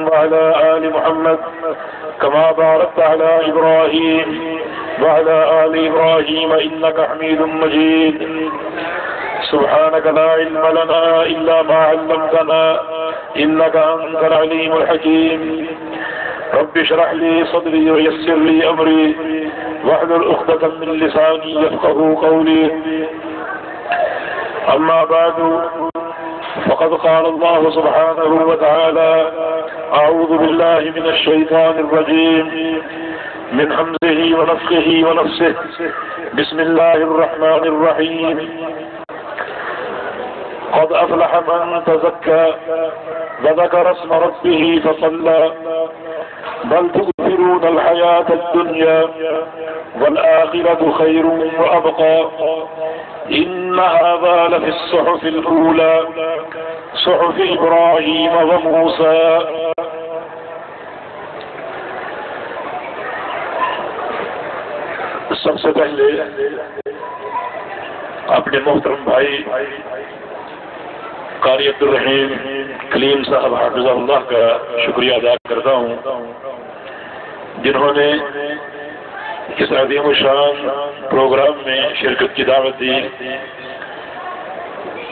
وعلى آل محمد كما باركت على إبراهيم وعلى آل إبراهيم إنك حميد مجيد سبحانك لا علم لنا إلا ما علمتنا إنك أنت العليم الحكيم رب اشرح لي صدري ويسر لي أمري واحلل عقدة من لساني يفقهوا قولي أما بعد فقد قال الله سبحانه وتعالى أعوذ بالله من الشيطان الرجيم من همزه ونفخه ونفسه بسم الله الرحمن الرحيم قد أفلح من تزكى وذكر اسم ربه فصلى بل تؤثرون الحياة الدنيا والآخرة خير وأبقى إن هذا لفي الصحف الأولى صحف إبراهيم وموسى. سب سے پہلے اپنے محترم بھائی قاری عبدالرحیم کلیم صاحب حافظہ اللہ کا شکریہ ادا کرتا ہوں جنہوں نے اس عظیم الشان پروگرام میں شرکت کی دعوت دی.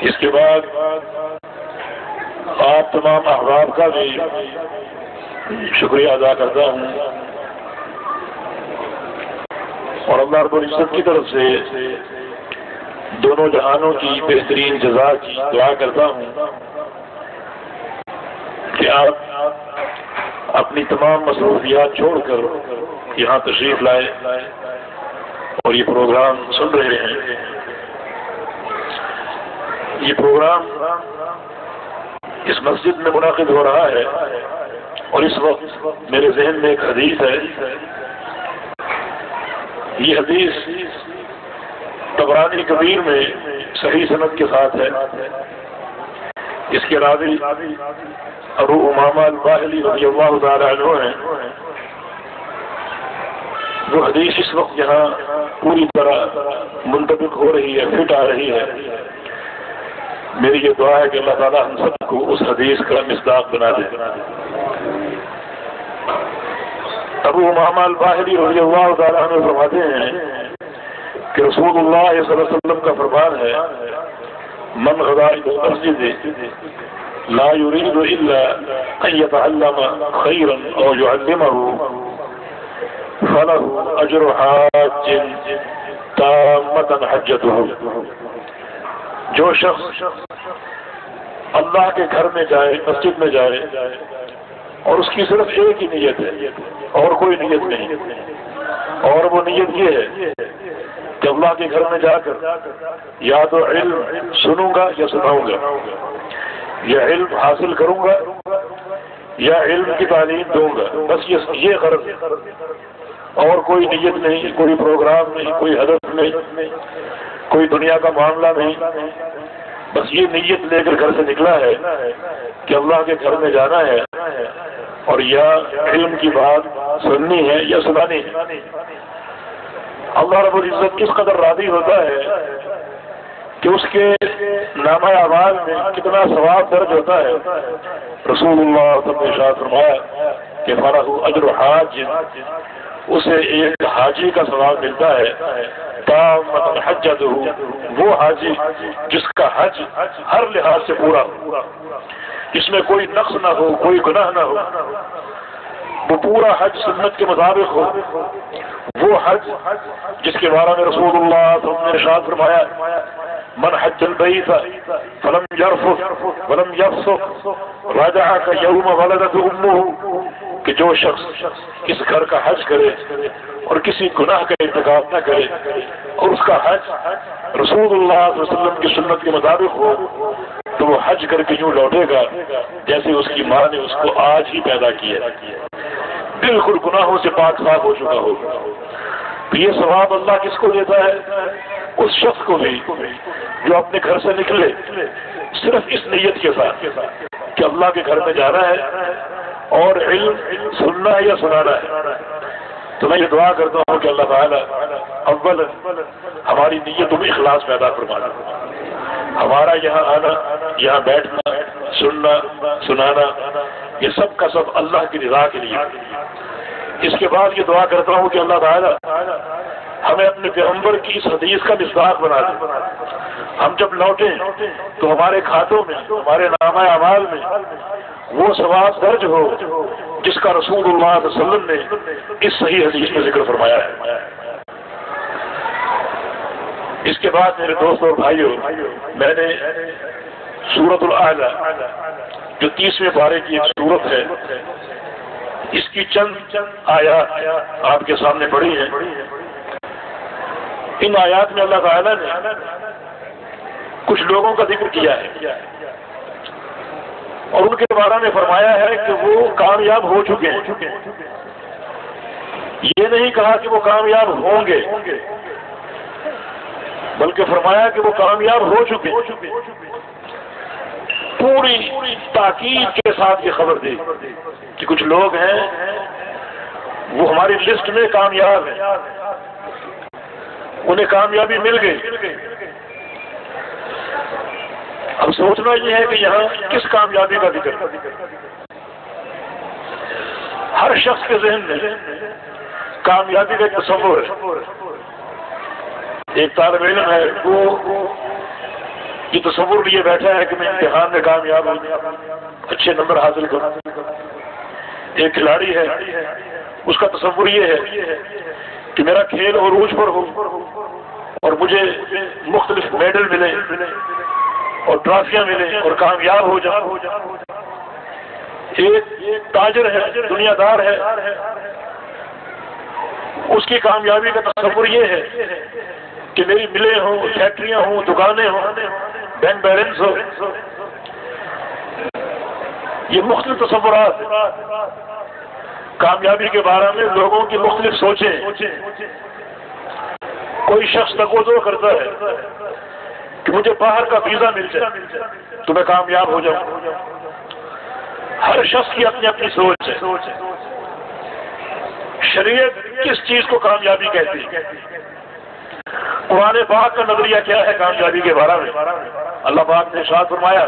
اس کے بعد آپ تمام احباب کا بھی شکریہ ادا کرتا ہوں اور اللہ رب العزت کی طرف سے دونوں جہانوں کی بہترین جزا کی دعا کرتا ہوں کہ آپ اپنی تمام مصروفیات چھوڑ کر یہاں تشریف لائے اور یہ پروگرام سن رہے ہیں. یہ پروگرام اس مسجد میں منعقد ہو رہا ہے اور اس وقت میرے ذہن میں ایک حدیث ہے. یہ حدیث طبرانی کبیر میں صحیح سند کے ساتھ ہے. اس کے راوی ابو امامہ الباہلی رضی اللہ تعالی عنہ ہیں. وہ حدیث اس وقت یہاں پوری طرح منطبق ہو رہی ہے، فٹ آ رہی ہے. میری یہ دعا ہے کہ اللہ تعالیٰ ہم سب کو اس حدیث کا مصداق بنا دے. ابو امامہ الباہلی رضی اللہ تعالی عنہ فرماتے ہیں کہ رسول اللہ صلی اللہ علیہ وسلم کا فرمان ہے من غدا الى المسجد لا يريد الا ان يتعلم خيرا او يعلمه فله اجر حاج تامة حجته. جو شخص اللہ کے گھر میں جائے، مسجد میں جائے اور اس کی صرف ایک ہی نیت ہے اور کوئی نیت نہیں، اور وہ نیت یہ ہے کہ اللہ کے گھر میں جا کر یا تو علم سنوں گا یا سناؤں گا، یا علم حاصل کروں گا یا علم کی تعلیم دوں گا. بس یہ غرض ہے اور کوئی نیت نہیں، کوئی پروگرام نہیں، کوئی ہدف نہیں، کوئی دنیا کا معاملہ نہیں. بس یہ نیت لے کر گھر سے نکلا ہے کہ اللہ کے گھر میں جانا ہے اور یا علم کی بات سننی ہے یا سنانی ہے. اللہ رب العزت کس قدر راضی ہوتا ہے کہ اس کے نامہ اعمال میں کتنا ثواب درج ہوتا ہے. رسول اللہ صلی اللہ علیہ وسلم نے ارشاد فرمایا کہ فلہ اجر حاج، اسے ایک حاجی کا ثواب ملتا ہے تامۃ حجتہ، وہ حاجی جس کا حج ہر لحاظ سے پورا ہو، اس میں کوئی نقص نہ ہو، کوئی گناہ نہ ہو، وہ پورا حج سنت کے مطابق ہو. وہ حج جس کے بارے میں رسول اللہ صلی اللہ علیہ وسلم نے ارشاد فرمایا من حج البیت فلم یرفث ولم یفسق رجع کیوم ولدت امہ، کہ جو شخص اس گھر کا حج کرے اور کسی گناہ کا ارتکاب نہ کرے اور اس کا حج رسول اللہ صلی اللہ علیہ وسلم کی سنت کے مطابق ہو تو وہ حج کر کے یوں لوٹے گا جیسے اس کی ماں نے اس کو آج ہی پیدا کیا، بالکل گناہوں سے پاک صاف ہو چکا ہو. یہ ثواب اللہ کس کو دیتا ہے؟ اس شخص کو بھی جو اپنے گھر سے نکلے صرف اس نیت کے ساتھ کہ اللہ کے گھر میں جانا ہے اور علم سننا ہے یا سنانا ہے. تو میں یہ دعا کرتا ہوں کہ اللہ تعالیٰ اول ہماری نیتوں میں اخلاص پیدا فرما دے. ہمارا یہاں آنا، یہاں بیٹھنا سننا سنانا یہ سب کا سب اللہ کی رضا کے لیے۔ اس کے بعد یہ دعا کرتا ہوں کہ اللہ تعالیٰ ہمیں اپنے پیغمبر کی اس حدیث کا مصداق بنا دے۔ ہم جب لوٹیں تو ہمارے کھاتوں میں، ہمارے نامہ اعمال میں وہ ثواب درج ہو جس کا رسول اللہ صلی اللہ علیہ وسلم نے اس صحیح حدیث میں ذکر فرمایا ہے۔ اس کے بعد میرے دوستوں اور بھائیوں، میں نے سورۃ الاعلیٰ جو 30ویں پارے کی ایک سورت ہے، اس کی چند آیات آپ کے سامنے پڑھی ہیں۔ ان آیات میں اللہ تعالیٰ نے کچھ لوگوں کا ذکر کیا ہے اور ان کے بارے میں فرمایا ہے کہ وہ کامیاب ہو چکے ہیں۔ یہ نہیں کہا کہ وہ کامیاب ہوں گے، بلکہ فرمایا کہ وہ کامیاب ہو چکے ہیں۔ پوری تاکید کے ساتھ یہ خبر دی کہ کچھ لوگ ہیں وہ ہماری لسٹ میں کامیاب ہیں، انہیں کامیابی مل گئی۔ اب سوچنا یہ ہے کہ یہاں کس کامیابی کا ذکر؟ ہر شخص کے ذہن میں کامیابی کا ایک تصور ہے۔ ایک طالب علم ہے، وہ یہ تصور لیے بیٹھا ہے کہ میں امتحان میں کامیاب ہوں، اچھے نمبر حاصل کروں۔ ایک کھلاڑی ہے، اس کا تصور یہ ہے کہ میرا کھیل عروج پر ہو اور مجھے مختلف میڈل ملے اور ٹرافیاں ملیں اور کامیاب ہو جاؤں۔ ایک تاجر ہے، دنیا دار ہے، اس کی کامیابی کا تصور یہ ہے کہ میری ملیں ہوں، فیکٹریاں ہوں، دکانیں ہوں، بینک بیلنس ہو۔ یہ مختلف تصورات کامیابی کے بارے میں لوگوں کی مختلف سوچیں۔ کوئی شخص تقاضا کرتا ہے کہ مجھے باہر کا ویزا مل جائے تو میں کامیاب ہو جاؤں۔ ہر شخص کی اپنی اپنی سوچ ہے۔ شریعت کس چیز کو کامیابی کہتی ہے؟ قرآن پاک کا نظریہ کیا ہے کامیابی کے بارے میں؟ اللہ پاک نے ارشاد فرمایا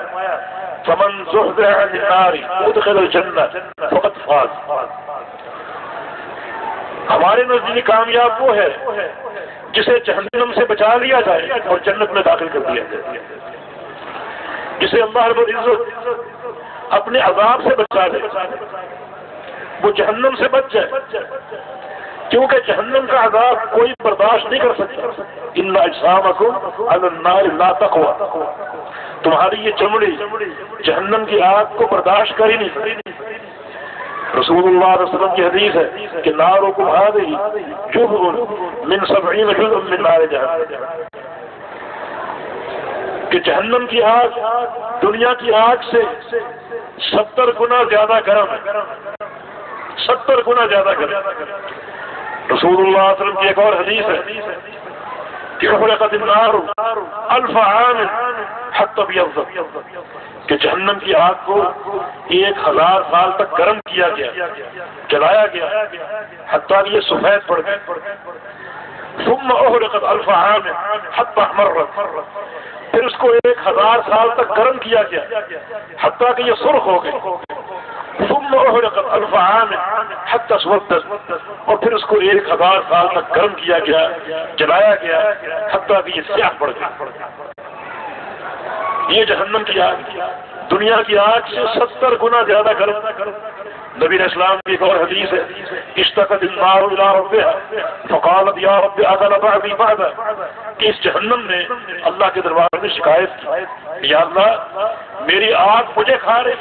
فمن زحزح عن النار وادخل الجنہ فقد فاز۔ ہمارے نزدیک کامیاب وہ ہے جسے جہنم سے بچا لیا جائے اور جنت میں داخل کر دیا جائے، جسے اللہ رب العزت اپنے عذاب سے بچا لے، وہ جہنم سے بچ جائے، کیونکہ جہنم کا عذاب کوئی برداشت نہیں کر سکتا۔ ان اجسامکم علی النار لا تقوی، تمہاری یہ چمڑی جہنم کی آگ کو برداشت کر ہی نہیں سکتی۔ رسول اللہ علیہ وسلم کی حدیث ہے کہ نارکم ھذہ جزء من 70 جزء من نار جہنم، کہ جہنم کی آگ دنیا کی آگ سے 70 گنا زیادہ گرم ہے، 70 گنا زیادہ گرم۔ رسول اللہ صلی اللہ علیہ وسلم کی ایک اور حدیث ہے کہ احرقت النار 1000 عام حتی بیضت، کہ جہنم کی آگ کو 1000 سال تک گرم کیا گیا، جلایا گیا، حتیٰ کہ یہ سفید پڑ گئی۔ ثم احرقت 1000 عام حتی احمرت، پھر اس کو 1000 سال تک گرم کیا گیا حتیٰ کہ یہ سرخ ہو گئی۔ ثم احرقت 1000 عام حتی اسودت، اور پھر اس کو 1000 سال تک گرم کیا گیا، جلایا گیا، حتیٰ کہ یہ سیاہ پڑ گئی۔ یہ جہنم کی آگ دنیا کی آگ سے 70 گنا زیادہ گرم۔ نبی علیہ السلام کی ایک اور حدیث ہے اشتقت النار الی ربها فقالت یا رب اکل بعضی بعضا، کہ اس جہنم نے اللہ کے دربار میں شکایت کی، یا اللہ میری آگ مجھے کھا رہی،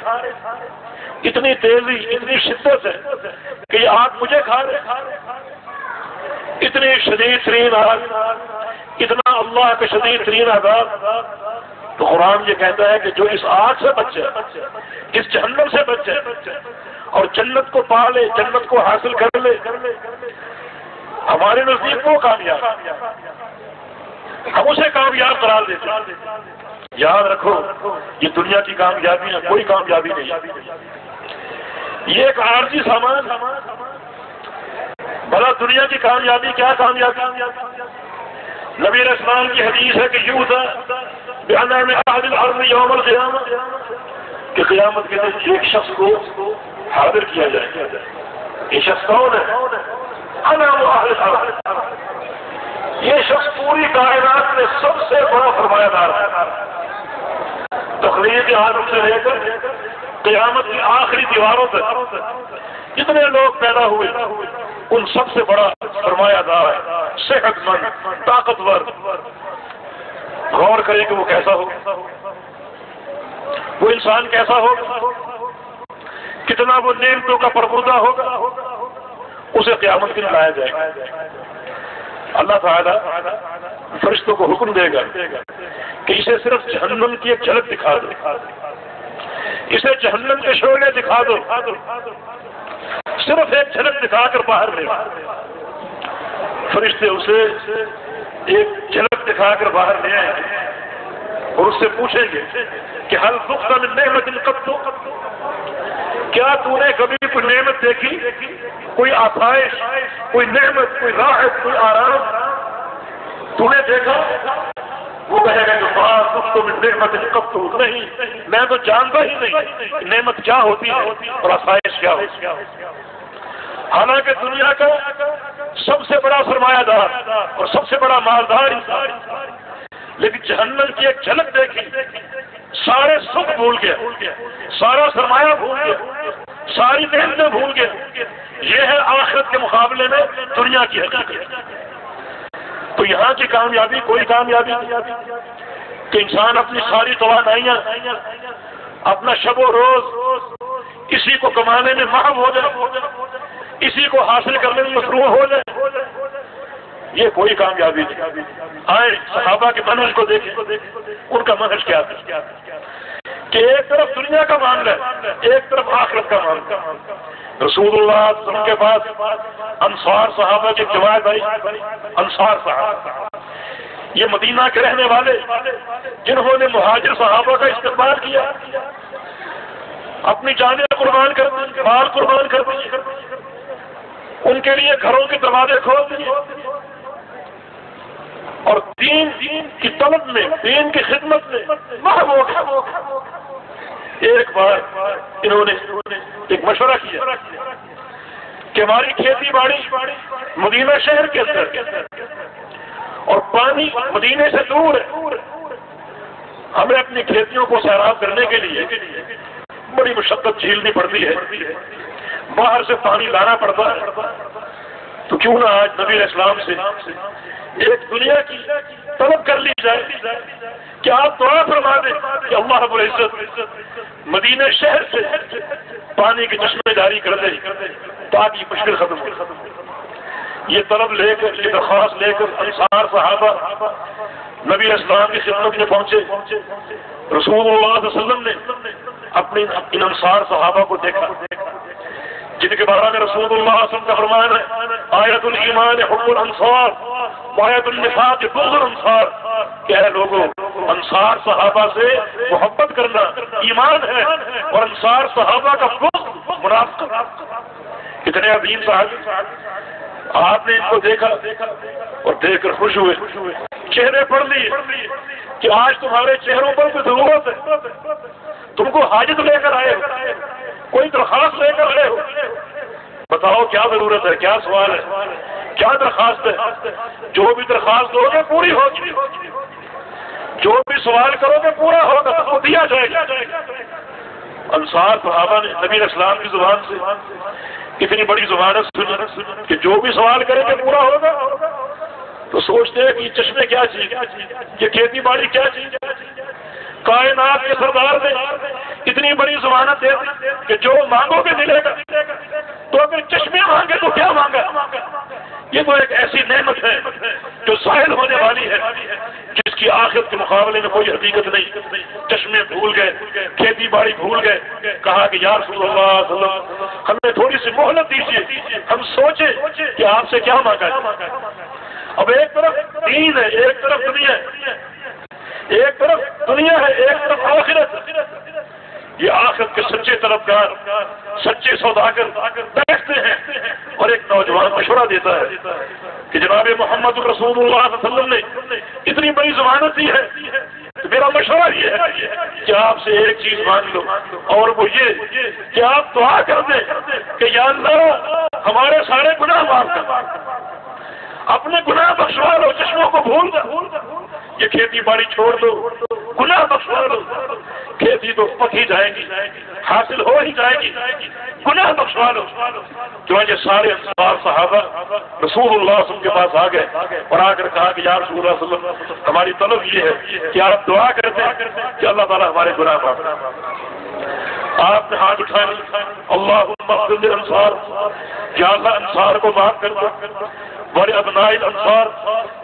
اتنی تیزی اتنی شدت ہے کہ یہ آگ مجھے کھا رہے، اتنی شدید ترین آگ، اتنا اللہ کا شدید ترین عذاب۔ تو قرآن یہ کہتا ہے کہ جو اس آگ سے بچ جائے، اس جہنم سے بچ جائے اور جنت کو پا لے، جنت کو حاصل کر لے، ہمارے نزدیک وہ کامیاب، ہم اسے کامیاب قرار دیتے ہیں۔ یاد رکھو یہ دنیا کی کامیابی ہے، کوئی کامیابی نہیں، یہ ایک عارضی سامان۔ بھلا دنیا کی کامیابی کیا کامیابی؟ نبی علیہ السلام کی حدیث ہے کہ یوزا بأنعم أهل الأرض يوم القيامة، کہ قیامت کے دن ایک شخص کو حاضر کیا جائے. یہ شخص کون ہے؟ انا واحد. یہ شخص پوری کائنات میں سب سے بڑا فرمایا دار ہے. تخلیق عالم سے لے کر قیامت کی آخری دیواروں تک جتنے لوگ پیدا ہوئے ان سب سے بڑا سرمایہ دار ہے، صحت مند، طاقتور. غور کریں کہ وہ کیسا ہو، وہ انسان کیسا ہوگا، کتنا وہ نعمتوں کا پربردہ ہوگا. اسے قیامت کے لیے لایا جائے گا. اللہ تعالیٰ فرشتوں کو حکم دے گا کہ اسے صرف جہنم کی ایک جھلک دکھا دو، اسے جہنم کے شعلے دکھا دو، صرف ایک جھلک دکھا کر باہر لے. فرشتے اسے ایک جھلک دکھا کر باہر لے آئیں گے اور اس سے پوچھیں گے کہ حل ذقت من نعمت قط، کیا تو نے کبھی کوئی نعمت دیکھی، کوئی آسائش، کوئی نعمت، کوئی راحت، کوئی آرام تو نے دیکھا؟ وہ کہے گا کہ ذقت من نعمت قط، نہیں، میں تو جانتا ہی نہیں نعمت کیا ہوتی ہے اور آسائش کیا ہوتی ہے. حالانکہ دنیا کا سب سے بڑا سرمایہ دار اور سب سے بڑا مالدار انسان، لیکن جہنم کی ایک جھلک دیکھی، سارے سکھ بھول گیا، سارا سرمایہ بھول گیا، ساری نعمتیں بھول گیا. یہ ہے آخرت کے مقابلے میں دنیا کی حقیقت. تو یہاں کی کامیابی کوئی کامیابی کہ انسان اپنی ساری توانائیاں، اپنا شب و روز اسی کو کمانے میں محو ہو جائے، اسی کو حاصل کرنے میں مصروف ہو جائے. یہ کوئی کامیابی نہیں. آئے صحابہ کے منہج کو دیکھیں، ان کا منہج کیا تھا کہ ایک طرف دنیا کا معاملہ ہے، ایک طرف آخرت کا معاملہ. رسول اللہ صلی اللہ علیہ وسلم کے پاس انصار صحابہ کی جماعت آئی. انصار صحابہ یہ مدینہ کے رہنے والے جنہوں نے مہاجر صحابہ کا استقبال کیا، اپنی جانیں قربان کر دی، مال قربان کر دی، ان کے لیے گھروں کے دروازے کھول دیے اور دین کی طلب میں، دین کی خدمت میں محو ہو گئے. ایک بار انہوں نے ایک مشورہ کیا کہ ہماری کھیتی باڑی مدینہ شہر کے اندر اور پانی مدینے سے دور ہے، ہمیں اپنی کھیتیوں کو سیراب کرنے کے لیے بڑی مشقت جھیلنی پڑتی ہے، باہر سے پانی لانا پڑتا ہے. تو کیوں نہ آج نبی اسلام سے ایک دنیا کی طلب کر لی جائے کہ آپ دعا فرما دیں کہ اللہ رب العزت مدینہ شہر سے پانی کے چشمے جاری کر دے تاکہ مشکل ختم ہو. یہ طلب لے کر، یہ درخواست لے کر انصار صحابہ نبی اسلام کی خدمت میں پہنچے. رسول اللہ صلی اللہ علیہ وسلم نے اپنے ان انصار صحابہ کو دیکھا جن کے بارے میں رسول اللہ صلی اللہ علیہ وسلم کا فرمان ہے آیت الایمان حب الانصار وآیت النفاق بغض الانصار. کہ اے لوگوں، انصار صحابہ سے محبت کرنا ایمان ہے اور انصار صحابہ کا بغض منافقت. کتنے عظیم صحابی. آپ نے ان کو دیکھا اور دیکھ کر خوش ہوئے، چہرے پڑھ لیے کہ آج تمہارے چہروں پر کوئی ضرورت ہے، تم کو حاجت لے کر آئے ہو، کوئی درخواست لے کر آئے ہو. بتاؤ کیا ضرورت ہے، کیا سوال ہے، کیا درخواست ہے؟ جو بھی درخواست دو گے پوری ہوگی، جو بھی سوال کرو گے پورا ہوگا، سب کو دیا جائے گا. انصار صحابہ نے نبی اسلام کی زبان سے کتنی بڑی ضمانت سنی کہ جو بھی سوال کریں گے پورا ہوگا. تو سوچتے ہیں کہ یہ چشمے کیا چیز، یہ کھیتی باڑی کیا چیز. کائنات کے سردار نے اتنی بڑی ضمانت دے دی کہ جو مانگو گے ملے گا. تو اگر چشمے مانگے تو کیا مانگا؟ یہ تو ایک ایسی نعمت ہے جو ظاہر ہونے والی ہے، جس کی آخرت کے مقابلے میں کوئی حقیقت نہیں. چشمے بھول گئے، کھیتی باڑی بھول گئے. کہا کہ یا رسول اللہ صلی اللہ علیہ وسلم ہمیں تھوڑی سی مہلت دیجیے، ہم سوچیں کہ آپ سے کیا مانگا ہے. اب ایک طرف دین ہے، ایک طرف دنیا ہے، ایک طرف دنیا ہے، ایک طرف آخرت. یہ آخرت کے سچے طلبگار، سچے سوداگر بیٹھتے ہیں اور ایک نوجوان مشورہ دیتا ہے کہ جناب محمد رسول اللہ صلی اللہ علیہ وسلم نے اتنی بڑی ضمانت دی ہے، میرا مشورہ یہ ہے کہ آپ سے ایک چیز مانگ لو، اور وہ یہ کہ آپ دعا کر دیں کہ یا اللہ ہمارے سارے گناہ معاف کر، اپنے گناہ بخشوا لو، چشموں کو بھول دو، یہ کھیتی باڑی چھوڑ دو، گناہ بخشوا لو، کھیتی تو پک ہی جائے گی، حاصل ہو ہی جائے گی، گناہ بخشوا لو۔ چنانچہ سارے انصار صحابہ رسول اللہ صلی اللہ علیہ وسلم کے پاس آ گئے اور آ کر کہا کہ یا رسول اللہ صلی اللہ علیہ وسلم ہماری طلب یہ ہے کہ آپ دعا کرتے ہیں کہ اللہ تعالیٰ ہمارے گناہ معاف کرے۔ آپ نے ہاتھ اٹھائے، اللہم اغفر للانصار، یا اللہ انصار کو معاف کر دو، بڑے ابناء انصار،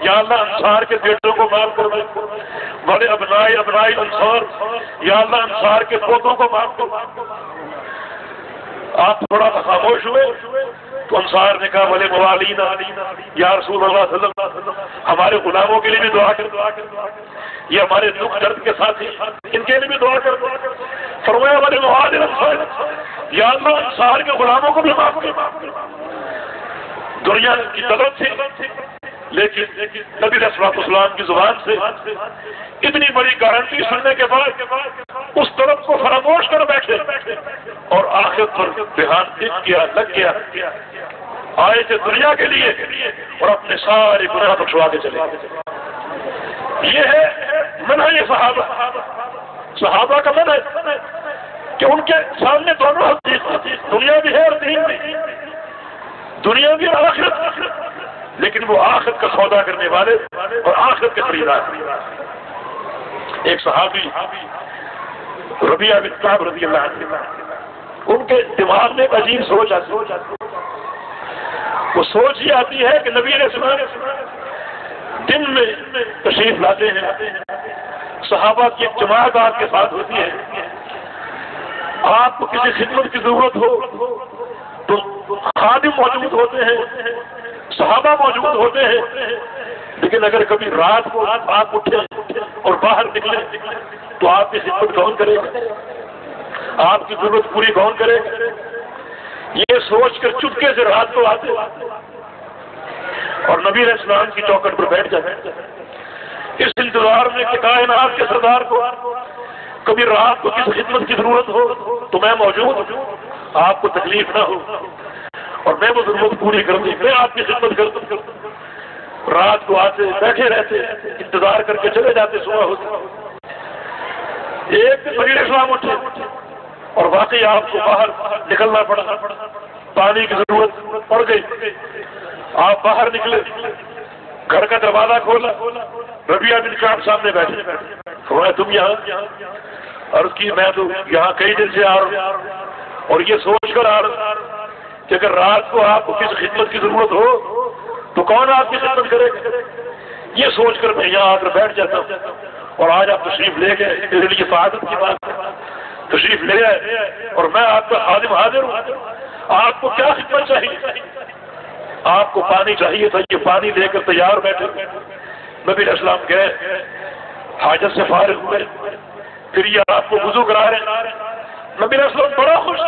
یا اللہ انصار کے بیٹوں کو معاف کر دے، بڑے ابناء انصار، یا اللہ انصار کے پوتوں کو معاف کر دے۔ آپ تھوڑا خاموش ہوئے تو انصار نے کہا بولے موالینا یا رسول اللہ صلی اللہ علیہ وسلم ہمارے غلاموں کے لیے بھی دعا کر دو، یہ ہمارے دکھ درد کے ساتھی ان کے لیے بھی دعا کر دو۔ فرمایا بولے موالی انصار، یا اللہ انصار کے غلاموں کو بھی معاف کر۔ دنیا کی طلب تھی لیکن نبی علیہ الصلوۃ والسلام کی زبان سے اتنی بڑی گارنٹی سننے کے بعد اس طلب کو فراموش کر بیٹھے اور آخر پر دھیان لگ گیا، آئے تھے دنیا کے لیے اور اپنے سارے گناہ بخشوا کے چلے۔ یہ ہے منہج صحابہ کا منہج کہ ان کے سامنے دونوں حقیقت، دنیا بھی ہے اور دین بھی، دنیا بھی اور آخرت، لیکن وہ آخرت کا سودا کرنے والے اور آخرت کے خریدار۔ ایک صحابی ربیعہ بن کعب رضی اللہ عنہ، ان کے دماغ میں ایک عجیب سوچ آتی، وہ سوچ یہ آتی ہے کہ نبی علیہ السلام دن میں تشریف لاتے ہیں، صحابہ کی ایک جماعت آپ کے ساتھ ہوتی ہے، آپ کو کسی خدمت کی ضرورت ہو تو خادم موجود ہوتے ہیں، صحابہ موجود ہوتے ہیں، لیکن اگر کبھی رات کو آپ اٹھے اور باہر نکلے تو آپ کی خدمت کون کرے گا، آپ کی ضرورت پوری کون کرے گا؟ یہ سوچ کر چپکے سے رات کو آتے اور نبی علیہ السلام کی چوکٹ پر بیٹھ جاتے، اس انتظار میں کہ کائنات کے سردار کو کبھی رات کو کس خدمت کی ضرورت ہو تو میں موجود ہوں، آپ کو تکلیف نہ ہو اور میں وہ ضرورت پوری کر دوں، میں آپ کی خدمت کر دوں۔ رات کو آتے بیٹھے رہتے، انتظار کر کے چلے جاتے، صبح ہوتی۔ ایک دن نبی علیہ السلام اٹھے اور واقعی آپ کو باہر نکلنا پڑا، پانی کی ضرورت پڑ گئی، آپ باہر نکلے، گھر کا دروازہ کھولا، ربیعہ بن کعب سامنے بیٹھے، فرمایا تم یہاں؟ عرض کی میں تو یہاں کئی دن سے آ رہا ہوں اور یہ سوچ کر آ رہا ہوں کہ اگر رات کو آپ کو کس خدمت کی ضرورت ہو تو کون آپ کی خدمت کرے گا؟ یہ سوچ کر میں یہاں آ کر بیٹھ جاتا ہوں، اور آج آپ تشریف لے گئے، میرے لیے سعادت کی بات ہے، تشریف لے آئے اور میں آپ کا خادم حاضر ہوں۔ آپ کو کیا خدمت چاہیے؟ آپ کو پانی چاہیے تھا، یہ پانی لے کر تیار بیٹھے۔ نبی علیہ السلام گئے، حاجت سے فارغ ہوئے، پھر یہ آپ کو وضو کرا رہے ہیں۔ نبی علیہ السلام بڑا خوش،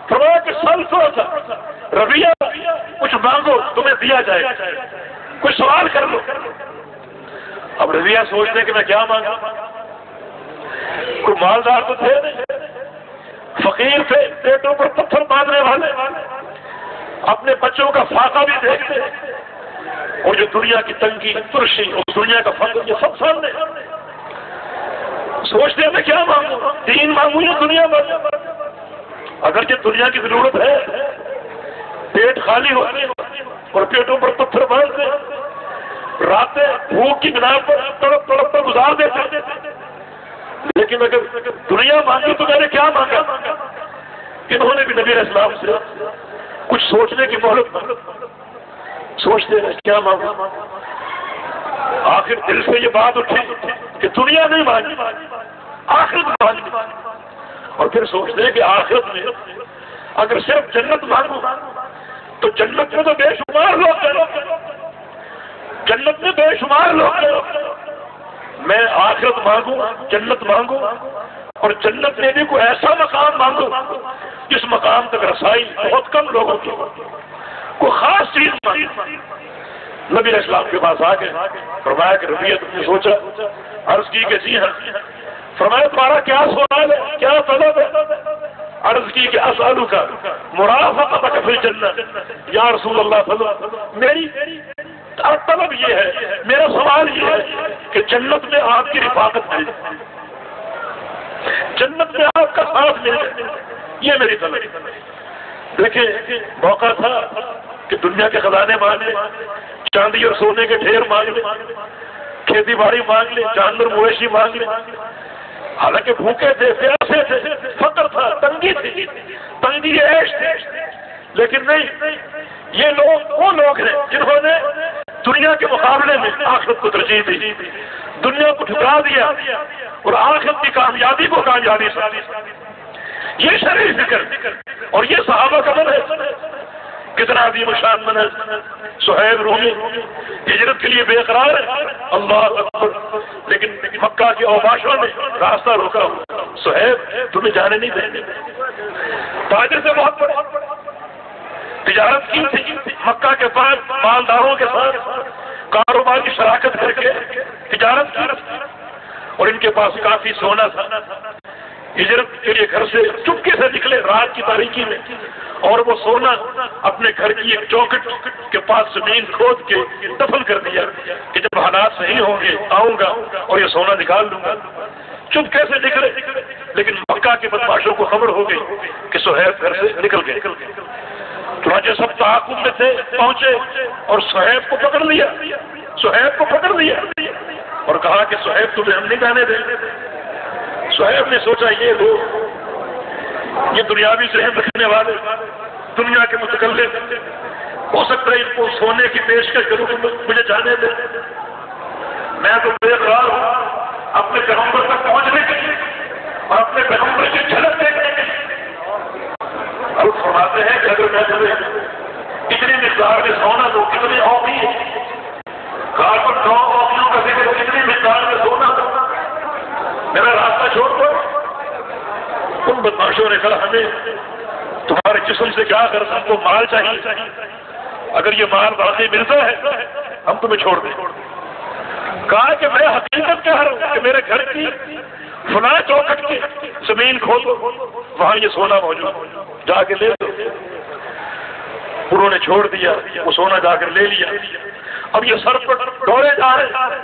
فرمایا کہ سال تھا ربیعہ کچھ مانگو تمہیں دیا جائے، کچھ سوال کر لو۔ اب ربیعہ سوچتے کہ میں کیا مانگا، کوئی مالدار تو تھے نہیں، فقیر تھے، پیٹوں پر پتھر باندھنے والے، اپنے بچوں کا فاقہ بھی دیکھتے اور جو دنیا کی تنگی ترشی اور دنیا کا فقر یہ سب سامنے، سوچتے ہیں میں کیا مانگوں، دین مانگوں یا دنیا مانگوں؟ اگرچہ دنیا کی ضرورت ہے، پیٹ خالی ہوتے اور پیٹوں پر پتھر باندھتے، راتیں بھوک کی بنا پر تڑپ کر گزار دیتے، لیکن اگر دنیا مانگی تو میں نے کیا مانگا؟ انہوں نے بھی نبی علیہ السلام سے کچھ سوچنے کی مہلت، سوچتے ہیں کیا مانگا؟ آخر دل سے یہ بات اٹھی کہ دنیا نہیں مانگی، آخرت مانگی، اور پھر سوچتے ہیں کہ آخرت میں اگر صرف جنت مانگوں تو جنت میں تو بے شمار لوگ ہیں، جنت میں بے شمار لوگ ہیں، میں آخرت مانگوں، جنت مانگوں، اور جنت میں بھی کوئی ایسا مقام مانگوں جس مقام تک رسائی بہت کم لوگوں کی، کوئی خاص چیز مانگوں۔ نبی علیہ السلام کے پاس آ کے فرمایا کہ ربیہ تم نے سوچا؟ عرض کی کہ جی ہاں۔ فرمایا تمہارا کیا سوال ہے، کیا طلب ہے؟ عرض کی کہ اسألک مرافقتک فی الجنہ یا رسول اللہ صلی اللہ علیہ وسلم، میری طلب یہ ہے، میرا سوال یہ ہے کہ جنت میں آپ کی رفاقت مل جائے، جنت میں آپ کا ساتھ مل جائے، یہ میری طلب۔ دیکھیں موقع تھا کہ دنیا کے خزانے مانگ لیں، چاندی اور سونے کے ڈھیر مانگ لیں، کھیتی باڑی مانگ لیں، جانور مویشی مانگ لیں، حالانکہ بھوکے تھے، پیاسے تھے، فقر تھا، تنگی تھی، تنگی عیش تھی، لیکن نہیں، یہ لوگ وہ لوگ ہیں جنہوں نے دنیا کے مقابلے میں آخرت کو ترجیح دی، دنیا کو ٹھکرا دیا اور آخرت کی کامیابی کو کامیابی سمجھی۔ یہ شرعی فکر اور یہ صحابہ کا منہج کتنا عظیم شان منہج۔ صہیب رومی ہجرت کے لیے بے قرار ہے، اللہ اکبر، لیکن مکہ کے اوباشوں نے راستہ روکا ہوا، صہیب تمہیں جانے نہیں دیں گے۔ تاجر سے بہت بڑی تجارت کی تھی، مکہ کے پاس مالداروں کے ساتھ کاروبار کی شراکت کر کے تجارت کی، اور ان کے پاس کافی سونا تھا۔ ہجرت کے لیے گھر سے چپکے سے نکلے رات کی تاریکی میں، اور وہ سونا اپنے گھر کی ایک چوکھٹ کے پاس زمین کھود کے دفن کر دیا کہ جب حالات صحیح ہوں گے آؤں گا اور یہ سونا نکال لوں گا۔ چپکے سے نکلے، لیکن مکہ کے بدماشوں کو خبر ہو گئی کہ صہیب گھر سے نکل گئے۔ چنانچہ سب تعاقب میں تھے، پہنچے اور صہیب کو پکڑ لیا، صہیب کو پکڑ لیا اور کہا کہ صہیب تمہیں ہم نہیں جانے دیں۔ صہیب نے سوچا یہ لوگ، یہ دنیاوی ذہن رکھنے والے، دنیا کے متکلم، ہو سکتا ہے ان کو سونے کی پیشکش کروں تو مجھے جانے دیں، میں تو بے قرار ہوں اپنے پیغمبر تک پہنچنے کے لیے اور اپنے پیغمبر کی جھلک دیکھنے کے لیے۔ اور فرماتے ہیں کہ اگر میں تمہیں اتنی مقدار میں سونا دو، کتنی اوقی ہے، کاربن 9 اوقیوں کا ذکر، کتنی مقدار میں سونا دو، میرا راستہ چھوڑ دو۔ ان بدماشوں نے کہا ہمیں تمہارے جسم سے کیا کرنا، ہم کو مال چاہیے، اگر یہ مال واقعی ملتا ہے ہم تمہیں چھوڑ دیں۔ کہا کہ میں حقیقت کہہ رہا ہوں کہ میرے گھر کی فلاں چوکھٹ کی زمین کھودو، وہاں یہ سونا موجود، جا کے لے دو۔ انہوں نے چھوڑ دیا، وہ سونا جا کر لے لیا۔ اب یہ سر پر دوڑے جا رہے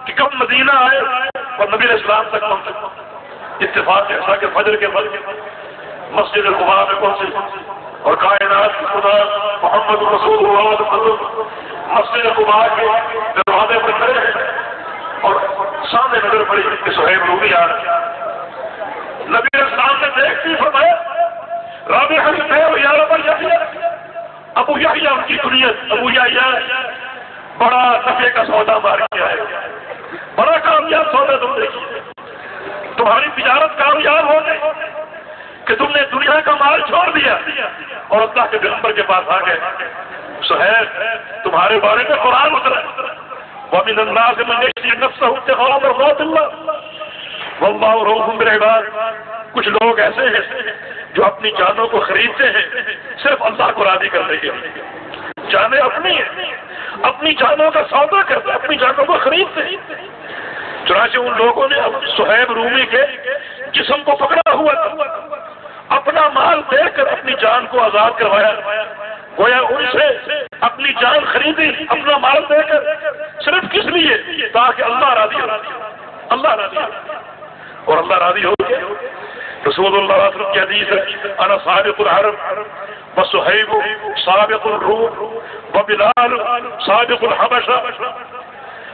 کہ کب مدینہ آئے اور نبی علیہ السلام تک پہنچے۔ اتفاق ایسا کہ فجر کے وقت مسجد قباء میں پہنچے اور کائنات خدا محمد رسول اللہ صلی اللہ علیہ وسلم مسجد قباء کے دروازے پر کھڑے ہیں اور سامنے نظر پڑی کہ صہیب رومی آ رہے ہیں۔ نبی علیہ السلام نے دیکھتے ہی فرمایا رابع حدیث ہے یا رب یحییٰ، ابو یحییٰ ان کی کنیت ابو یحییٰ، بڑا نفع کا سودا مار کے آئے، بڑا کامیاب سودا تم نے کیا، تمہاری تجارت کامیاب ہو گئی کہ تم نے دنیا کا مال چھوڑ دیا اور اللہ کے پیغمبر کے پاس آ گئے۔ صہیب تمہارے بارے میں قرآن اترا، وَمِنَ النَّاسِ مَن يَشْرِي نَفْسَهُ ابْتِغَاءَ مَرْضَاتِ اللَّهِ وَاللَّهُ رَءُوفٌ بِالْعِبَادِ۔ کچھ لوگ ایسے ہیں جو اپنی جانوں کو خریدتے ہیں صرف اللہ کو راضی کرنے کے لیے، جانیں اپنی ہیں، اپنی جانوں کا سودا کرتے، اپنی جانوں کو خریدتے ہیں۔ چنانچہ ان لوگوں نے صہیب رومی کے جسم کو پکڑا ہوا تھا، اپنا مال دے کر اپنی جان کو آزاد کروایا، گویا ان سے اپنی جان خریدی اپنا مال دے کر، صرف کس لیے؟ تاکہ اللہ راضی ہو، اللہ راضی ہو، اور اللہ راضی ہو گیا۔ رسول اللہ صلی اللہ علیہ وسلم کی حدیث ہے انا سابق العرب وصہیب سابق الروم وبلال سابق الحبشہ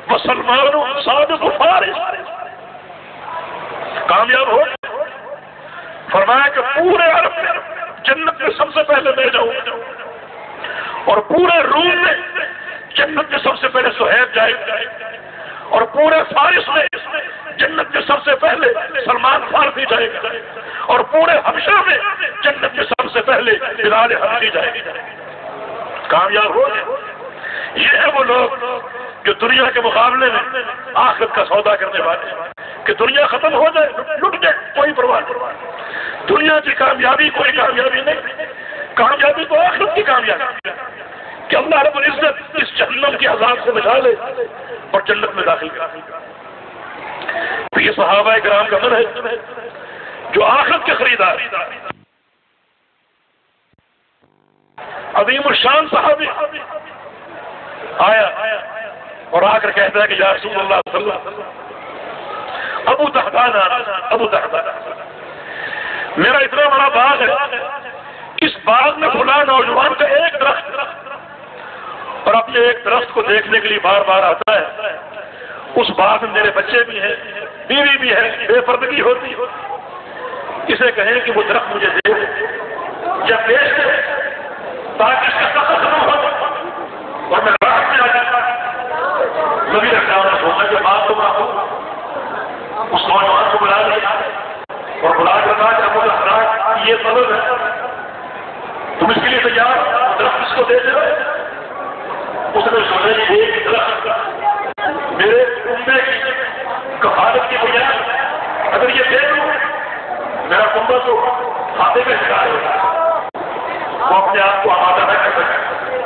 وسلمان سابق فارس۔ کامیاب ہو، فرمایا کہ پورے عرب میں جنت میں سب سے پہلے میں جاؤں اور پورے روم میں جنت میں سب سے پہلے صہیب جائے گا اور پورے فارس میں جنت میں سب سے پہلے سلمان فارسی جائے گا اور پورے حبشہ میں جنت میں سب سے پہلے بلال حبشی جائے گا۔ کامیاب ہو گئے۔ یہ ہے وہ لوگ جو دنیا کے مقابلے میں آخرت کا سودا کرنے والے ہیں کہ دنیا ختم ہو جائے لٹ جائے کوئی پرواہ نہیں، دنیا کی کامیابی کوئی کامیابی نہیں، کامیابی تو آخرت کی کامیابی کہ اللہ رب العزت اس اس جہنم کے عذاب سے بچا لے اور جنت میں داخل کر. تو یہ صحابہ کرام کا منہج ہے جو آخرت کے خریدار. عظیم الشان صحابی آیا اور آ کر کہتا ہے کہ یا رسول اللہ صلی اللہ علیہ وسلم ابو دحدہ میرا اتنا بڑا باغ ہے، اس باغ میں کھلا نوجوان کا ایک درخت اور اپنے ایک درخت کو دیکھنے کے لیے بار بار آتا ہے. اس باغ میں میرے بچے بھی ہیں، بیوی بھی ہے، بے پردگی ہوتی. اسے کہیں کہ وہ درخت مجھے دے یا بیچ دے تاکہ اس کا سخت ختم ہو اور میں راحت میں آ جاتا. نبی رکھنا ہوگا کہ بات تو بات ہو. اس نوجوان کو بلا لیا اور بلا کر کہا کہ ابو دحدہ یہ سبب ہے، تم اس کے لیے تیار درخت اس کو دے دے. اس نے سوچا کہ ایک درخت میرے کنبے کی کفالت کی بجائے اگر یہ دے دوں میرا کنبہ تو کھاتے کا شکار ہوگا، وہ اپنے آپ کو آمادہ نہ کر سکے.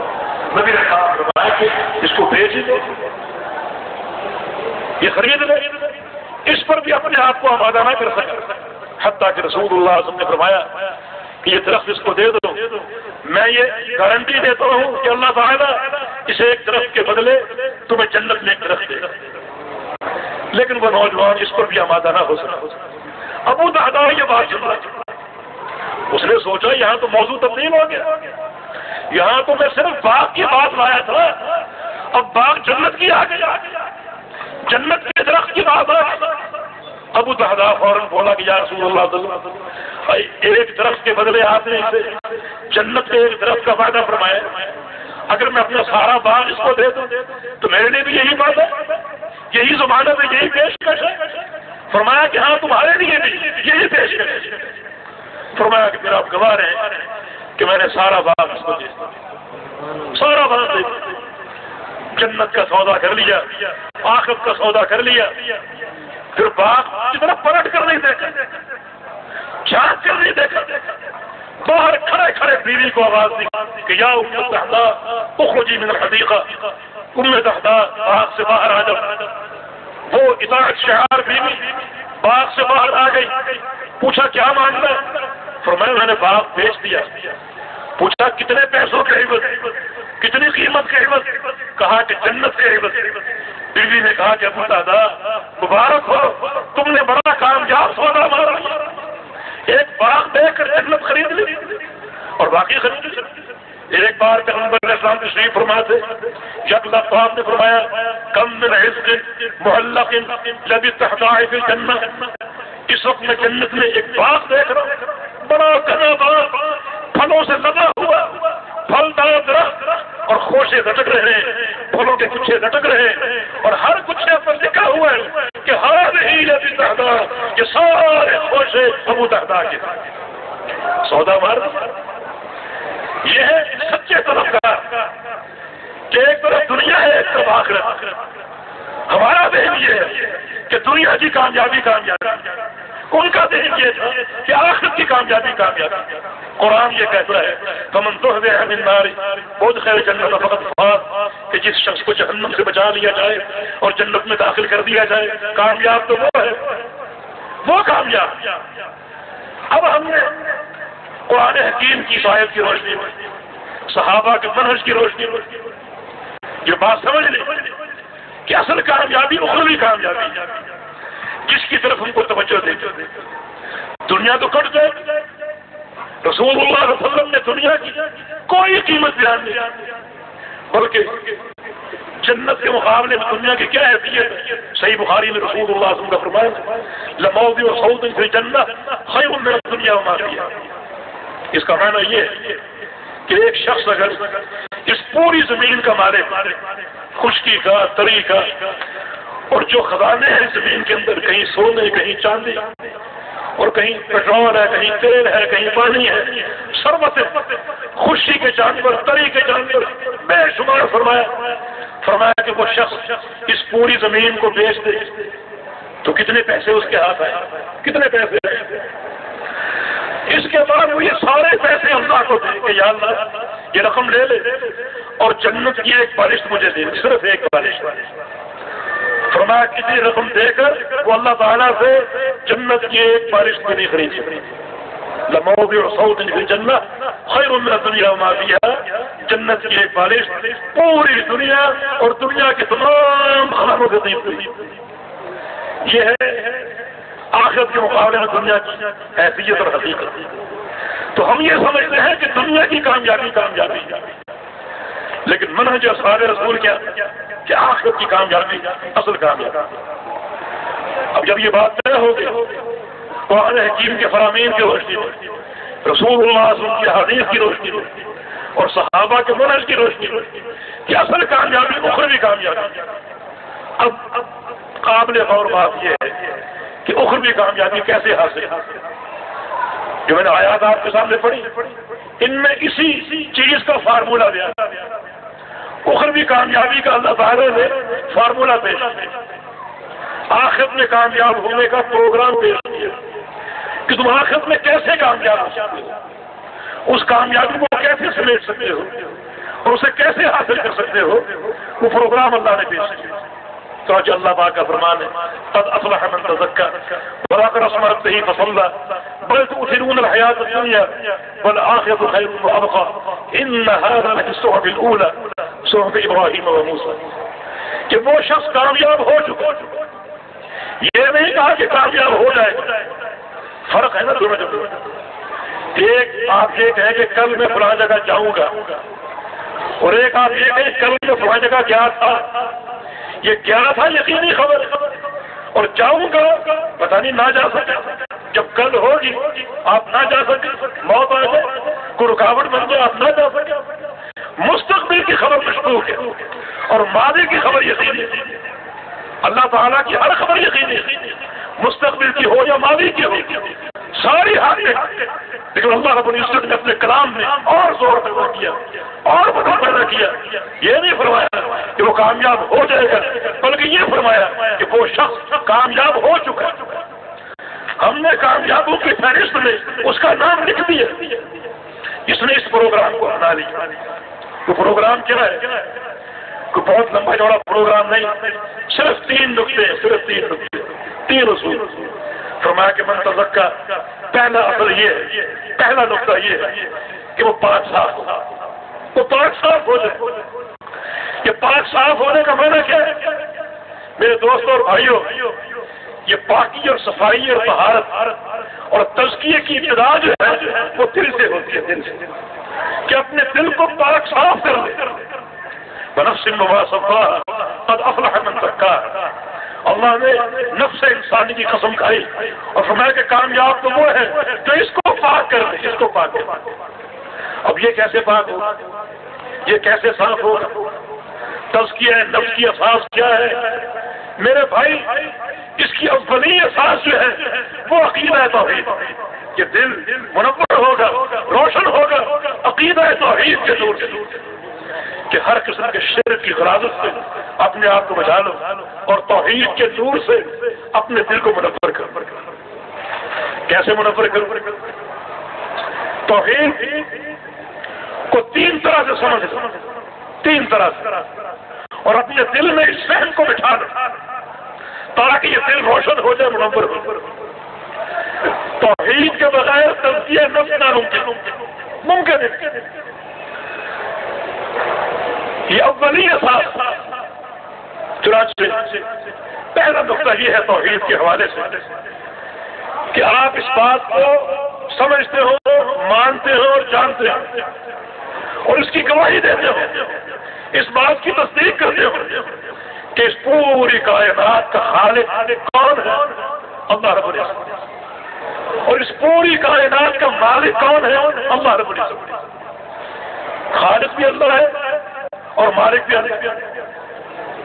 نبی نے کہا فرمایا کہ اس کو بیچ دو، یہ خرید لے، اس پر بھی اپنے آپ کو آمادہ نہ کر سکے. حتیٰ کہ رسول اللہ صلی اللہ علیہ وسلم نے فرمایا کہ یہ درخت اس کو دے دو، میں یہ گارنٹی دیتا ہوں کہ اللہ تعالیٰ اس ایک درخت کے بدلے تمہیں جنت میں ایک درخت دے. لیکن وہ نوجوان اس پر بھی آمادہ نہ ہو سکا. ابو دحدہ یہ بات سن رہا، اس نے سوچا یہاں تو موضوع تبدیل ہو گیا، یہاں تو میں صرف باغ کی بات لایا تھا، اب باغ جنت کی آ گیا، جنت کے درخت کی بات آ گئی. ابو دحدہ فوراً بولا کہ یا رسول اللہ صلی اللہ علیہ وسلم ایک درخت کے بدلے آپ نے اسے جنت کے ایک درخت کا وعدہ فرمایا، اگر میں اپنا سارا باغ اس کو دے دوں تو میرے لیے بھی یہی بات ہے، یہی ضمانت ہے، یہی پیشکش ہے. فرمایا کہ ہاں تمہارے لیے بھی یہی پیشکش ہے. فرمایا کہ پھر آپ گواہ ہیں کہ میں نے سارا باغ اس کو دے دیا، سارا باغ دے دیا. جنت کا سودا کر لیا، آخرت کا سودا کر لیا. پھر باغ کی طرف پلٹ کر نہیں دیکھا، جھانک کر نہیں دیکھا. باہر کھڑے کھڑے بیوی کو آواز دی کہ یا ام دحدہ اخرجی من الحدیقہ، ام دحدہ باغ سے باہر آ جاؤ. وہ اطاعت شعار بیوی باغ سے باہر آ گئی. پوچھا کیا معاملہ؟ فرمایا میں نے باغ بیچ دیا. پوچھا کتنے پیسوں کے عوض، کتنی قیمت کے عوض؟ کہا کہ جنت کے عوض. بیوی نے کہا کہ ابو دحدہ مبارک ہو، تم نے بڑا کامیاب سودا مارا، ایک باغ دے کر جنت خرید لی اور باقی خرید لی. ایک بار پیغمبر علیہ السلام تشریف فرما تھے، یک لفظ آپ نے فرمایا کم من عزق معلق لبی تحت فی الجنہ. اس وقت میں جنت میں ایک باغ دیکھ رہا ہوں، بڑا گھنا باغ، پھلوں سے لدا ہوا، پھلدار درخت اور خوشے لٹک رہے ہیں، پھلوں کے گچھے لٹک رہے ہیں اور ہر گچھے پر لکھا ہوا ہے کہ ہذہ لبی دحدہ، یہ سارے خوشے ابو دحدہ کے. سودا مار یہ ہے سچے طلبگار کہ ایک طرف دنیا ہے ایک طرف آخرت. ہمارا ذہن یہ ہے کہ دنیا کی کامیابی کامیابی، ان کا ذہن یہ تھا کہ آخرت کی کامیابی کامیابی. قرآن یہ کہتا ہے فمن زحزح عن النار وادخل الجنة فقد فاز، کہ جس شخص کو جہنم سے بچا لیا جائے اور جنت میں داخل کر دیا جائے، کامیاب تو وہ ہے، وہ کامیاب. اب ہم نے قرآن حکیم کی آیت کی روشنی میں، صحابہ کے منہج کی روشنی میں یہ بات سمجھ لیں کہ اصل کامیابی اخروی کامیابی جس کی طرف ہم کو توجہ دے. دنیا تو کٹ جائے، رسول اللہ صلی اللہ علیہ وسلم نے دنیا کی کوئی قیمت بیان نہیں، بلکہ جنت کے مقابلے میں دنیا کی کیا حیثیت ہے. صحیح بخاری میں رسول اللہ صلی اللہ علیہ وسلم کا فرمایا لموضع صوت فی الجنہ خیر من الدنیا وما فیہا. اس کا معنی یہ ہے کہ ایک شخص اگر اس پوری زمین کا مالک، خشکی کا، تری کا، اور جو خزانے ہیں زمین کے اندر، کہیں سونے، کہیں چاندی، اور کہیں پیٹرول ہے، کہیں تیل ہے، کہیں پانی ہے، ثروت، خوشی کے جانور، تری کے جانور بے شمار. فرمایا کہ وہ شخص اس پوری زمین کو بیچ دے تو کتنے پیسے اس کے ہاتھ آئے، کتنے پیسے آئے. اس کے بعد وہ یہ سارے پیسے اللہ کو دیں کہ یا اللہ یہ رقم لے لے اور جنت کی ایک بالشت مجھے دے، صرف ایک بالشت۔ فرمایا کتنی رقم دے کر وہ اللہ تعالیٰ سے جنت کی ایک بالشت بھی نہیں خرید سکتی۔ لموضع صوت فی الجنہ خیر من الدنیا وما فیہا، جنت کی ایک بالشت پوری دنیا اور دنیا کے تمام خانوں سے قیمتی۔ یہ ہے آخرت کے مقابلے میں دنیا کی حیثیت اور حقیقت۔ تو ہم یہ سمجھتے ہیں کہ دنیا کی کامیابی کامیابی، لیکن منہج اصحاب رسول کیا کہ آخرت کی کامیابی اصل کامیابی۔ اب جب یہ بات طے ہو گئی قرآن حکیم کے فرامین کی روشنی میں، رسول اللہ صلی اللہ علیہ وسلم کی حدیث کی روشنی میں اور صحابہ کے منہج کی روشنی میں کہ اصل کامیابی اخروی کامیابی، اب قابل غور بات یہ ہے کہ اخروی کامیابی کیسے حاصل ہے۔ جو میں نے آیات آپ کے سامنے پڑھی ان میں اسی چیز کا فارمولہ دیا، اخروی کامیابی کا اللہ تعالیٰ نے فارمولہ پیش کیا، آخرت میں کامیاب ہونے کا پروگرام پیش کیا کہ تم آخرت میں کیسے کامیاب ہو سکتے ہو، اس کامیابی کو کیسے سمیٹ سکتے ہو اور اسے کیسے حاصل کر سکتے ہو، وہ پروگرام اللہ نے پیش کیا۔ تو آج اللہ پاک کا فرمان ہے قد افلح من تزکا وذکر اسم ربہ فصلی بل تؤثرون الحیاۃ الدنیا والآخرۃ خیر وابقی ان ھذا لفی الصحف الاولی صحف ابراہیم وموسیٰ، کہ وہ شخص کامیاب ہو چکا، یہ نہیں کہا کہ کامیاب ہو جائے، فرق ہے نا دونوں۔ ایک آپ یہ کہیں کہ کل میں فلاں جگہ جاؤں گا، اور ایک آپ یہ کہیں کل میں فلاں جگہ کیا تھا، یہ کیا تھا یقینی خبر، اور جاؤں گا پتہ نہیں نہ جا سکے، جب کل ہوگی آپ نہ جا سکے، موت آ جائے کوئی رکاوٹ بن جائے آپ نہ جا سکے۔ مستقبل کی خبر مشکوک ہے اور ماضی کی خبر یقینی ہے۔ اللہ تعالیٰ کی ہر خبر یقینی ہے، مستقبل کی ہو یا ماضی کی ہو، ساری حق ہے، لیکن اللہ رب العزت نے اپنے کلام میں اور زور پیدا کیا اور بدل پیدا کیا، یہ نہیں فرمایا کہ وہ کامیاب ہو جائے گا، بلکہ یہ فرمایا کہ وہ شخص کامیاب ہو چکا۔ ہم نے کامیابوں کی فہرست میں اس کا نام لکھ دیا، اس نے اس پروگرام کو اپنا لیا۔ وہ پروگرام کیا ہے؟ کوئی بہت لمبا چوڑا پروگرام نہیں، صرف 3 نقطے، صرف 3 نقطے، 3 اصول۔ فرمایا کہ من تزکا، پہلا اصل یہ ہے، پہلا نقطہ یہ ہے کہ وہ پاک صاف ہو، وہ پاک صاف ہو جائے۔ یہ پاک صاف ہونے کا معنی کیا ہے میرے دوستوں اور بھائیوں؟ یہ پاکی اور صفائی اور طہارت اور تزکیے کی ابتدا جو ہے وہ دل سے ہوتی ہے، دل سے، کہ اپنے دل کو پاک صاف کر لے۔ بنفس وما صفاها قد افلح من زکاها، اللہ نے نفس انسانی کی قسم کھائی اور فرمایا کہ کامیاب تو وہ ہے جو اس کو پاک کر دے، اس کو پاک کر دے۔ اب یہ کیسے پاک ہوگا، یہ کیسے صاف ہوگا؟ تزکیہ نفس کی اساس کیا ہے میرے بھائی؟ اس کی اولین اساس جو ہے وہ عقیدہ توحید، کہ دل منور ہوگا، روشن ہوگا عقیدہ توحید کے نور سے، کہ ہر قسم کے شرک کی غلاظت سے اپنے آپ کو بچا لو اور توحید کے نور سے اپنے دل کو منور کرو۔ کیسے منور کرو؟ توحید کو 3 طرح سے سمجھ، 3 طرح سے، اور اپنے دل میں اس فہم کو بٹھا دو تاکہ یہ دل روشن ہو جائے، منور ہو جائے۔ توحید کے بغیر تزکیہ نفس ناممکن ہے۔ یہ اولی اساس، چنانچہ پہلا نقطہ یہ ہے توحید کے حوالے سے کہ آپ اس بات کو سمجھتے ہو، مانتے ہو اور جانتے ہو اور اس کی گواہی دیتے ہو، اس بات کی تصدیق کرتے ہو کہ اس پوری کائنات کا خالق کون ہے؟ اللہ رب العزت، اور اس پوری کائنات کا مالک کون ہے؟ اللہ رب العزت۔ خالق بھی اللہ ہے اور مالک بھی اللہ ہے۔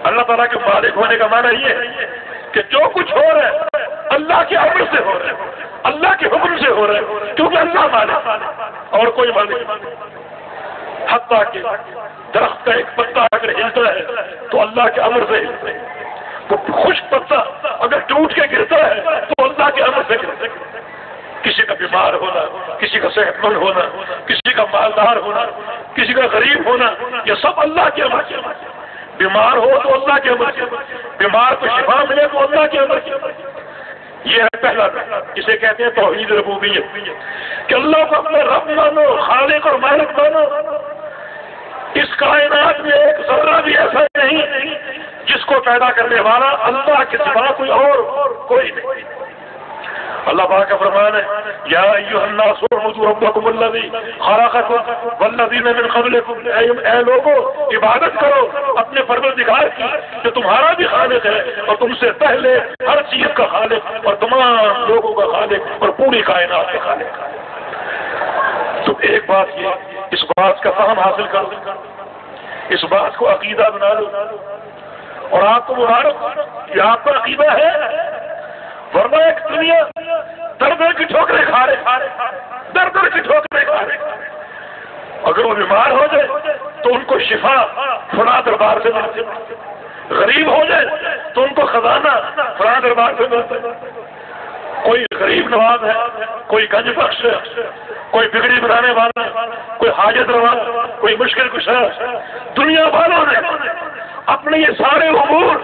اللہ تعالیٰ کے مالک ہونے کا معنی یہ ہے کہ جو کچھ ہو رہا ہے اللہ کے امر سے ہو رہا ہے، اللہ کے حکم سے ہو رہا ہے، کیونکہ اللہ مالک اور کوئی مالک نہیں۔ حتیٰ کہ درخت کا ایک پتا اگر ہلتا ہے تو اللہ کے امر سے ہلتا ہے، وہ خشک پتا اگر ٹوٹ کے گرتا ہے تو اللہ کے امر سے گرتا ہے۔ کسی کا بیمار ہونا، کسی کا صحت مند ہونا، کسی کا مالدار ہونا، کسی کا غریب ہونا، یہ سب اللہ کے امر سے، بیمار ہو تو اللہ کے امر سے، بیمار کو شفا ملے تو اللہ کے امر سے۔ یہ ہے پہلا، اسے کہتے ہیں توحید ربوبیت، کہ اللہ کو اپنا رب مانو، خالق اور مالک مانو۔ اس کائنات میں ایک ذرہ بھی ایسا نہیں جس کو پیدا کرنے والا اللہ کے سوا کوئی نہیں۔ اللہ پاک کا فرمان ہے، یا ایھا الناس اعبدوا ربکم الذی خلقکم والذین من قبلکم، اے لوگو عبادت کرو اپنے پروردگار کی جو تمہارا بھی خالق ہے اور تم سے پہلے ہر چیز کا خالق اور تمام لوگوں کا خالق اور پوری کائنات کا خالق۔ تو ایک بات یہ، اس بات کا فہم حاصل کرو، اس بات کو عقیدہ بنا لو، اور آپ کو مبارک یہ آپ کا عقیدہ ہے، ورنہ ایک دنیا در در کی ٹھوکریں کھا رہے، در در کی ٹھوکریں کھا رہے۔ اگر وہ بیمار ہو جائے تو ان کو شفا فلاں دربار سے ملتی، غریب ہو جائے تو ان کو خزانہ فلاں دربار سے ملتا۔ کوئی غریب نواز ہے، کوئی گنج بخش ہے، کوئی بگڑی بنانے والا، کوئی حاجت روا، کوئی مشکل کشا، دنیا والوں نے اپنے یہ سارے امور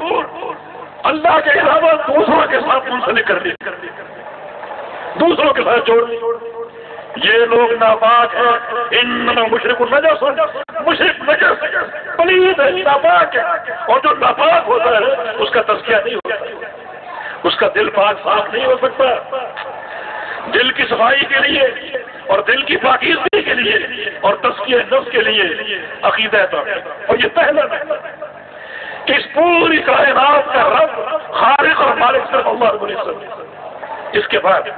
اللہ کے علاوہ دوسروں کے ساتھ منسلک کر دی، دوسروں کے ساتھ جوڑ دی۔ یہ لوگ ناپاک ہیں، انما مشرک نجس، مشرک نجس پلید ہے، ناپاک ہے، اور جو ناپاک ہوتا ہے اس کا تزکیہ نہیں ہوتا، اس کا دل پاک صاف نہیں ہو سکتا۔ دل کی صفائی کے لیے اور دل کی پاکیزگی کے لیے اور تزکیہ نفس کے لیے عقیدہ تھا۔ اور یہ پہلا کہ اس پوری کائنات کا رب خالق اور مالک صرف اللہ رب العزت۔ اس کے بعد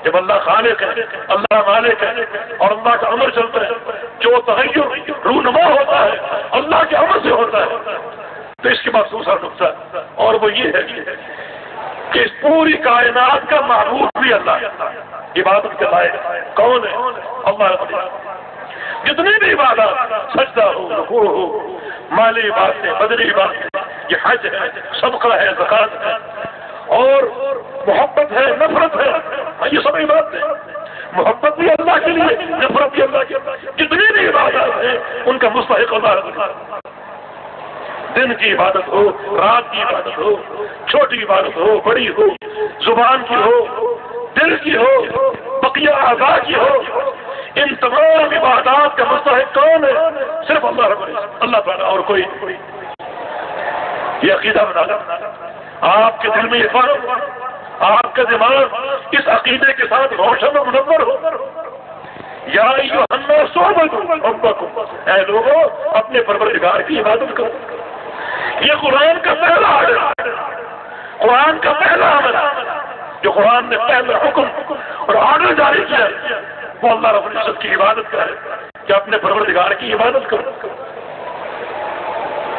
جب اللہ خالق ہے، اللہ مالک ہے اور اللہ کا امر چلتا ہے، جو تغیر رونما ہوتا ہے اللہ کے امر سے ہوتا ہے، تو اس کے بعد دوسرا نقطہ اور وہ یہ ہے کہ اس پوری کائنات کا معبود بھی اللہ ہے، عبادت کے لائق کون ہے؟ اللہ رب العزت۔ جتنی بھی عبادت، سجدہ ہو، رکوع ہو، مالی عبادتیں، بدنی عبادتیں، یہ حج ہے، صدقہ ہے، زکوٰۃ ہے، اور محبت ہے، نفرت ہے، یہ سب عبادتیں، محبت بھی اللہ کے لیے، نفرت بھی اللہ کے لیے، جتنی بھی عبادت ہیں ان کا مستحق اللہ رب العزت۔ دن کی عبادت ہو، رات کی عبادت ہو، چھوٹی عبادت ہو، بڑی ہو، زبان کی ہو، دل کی ہو، بقیہ اعضاء کی ہو، ان تمام عبادات کا مستحق کون ہے؟ صرف اللہ رب العزت، اللہ تعالیٰ، اور کوئی۔ یہ عقیدہ بنا لو، آپ کے دل میں یہ فہم، آپ کا دماغ اس عقیدے کے ساتھ روشن و منور ہو۔ یا ایھا الناس اعبدوا ربکم، اے لوگوں اپنے پروردگار کی عبادت کرو۔ یہ قرآن کا پہلا آرڈر، قرآن کا پہلا عمل، جو قرآن نے پہلا حکم اور آرڈر جاری کیا وہ اللہ رب العزت کی عبادت کا ہے کہ اپنے پروردگار کی عبادت کرو۔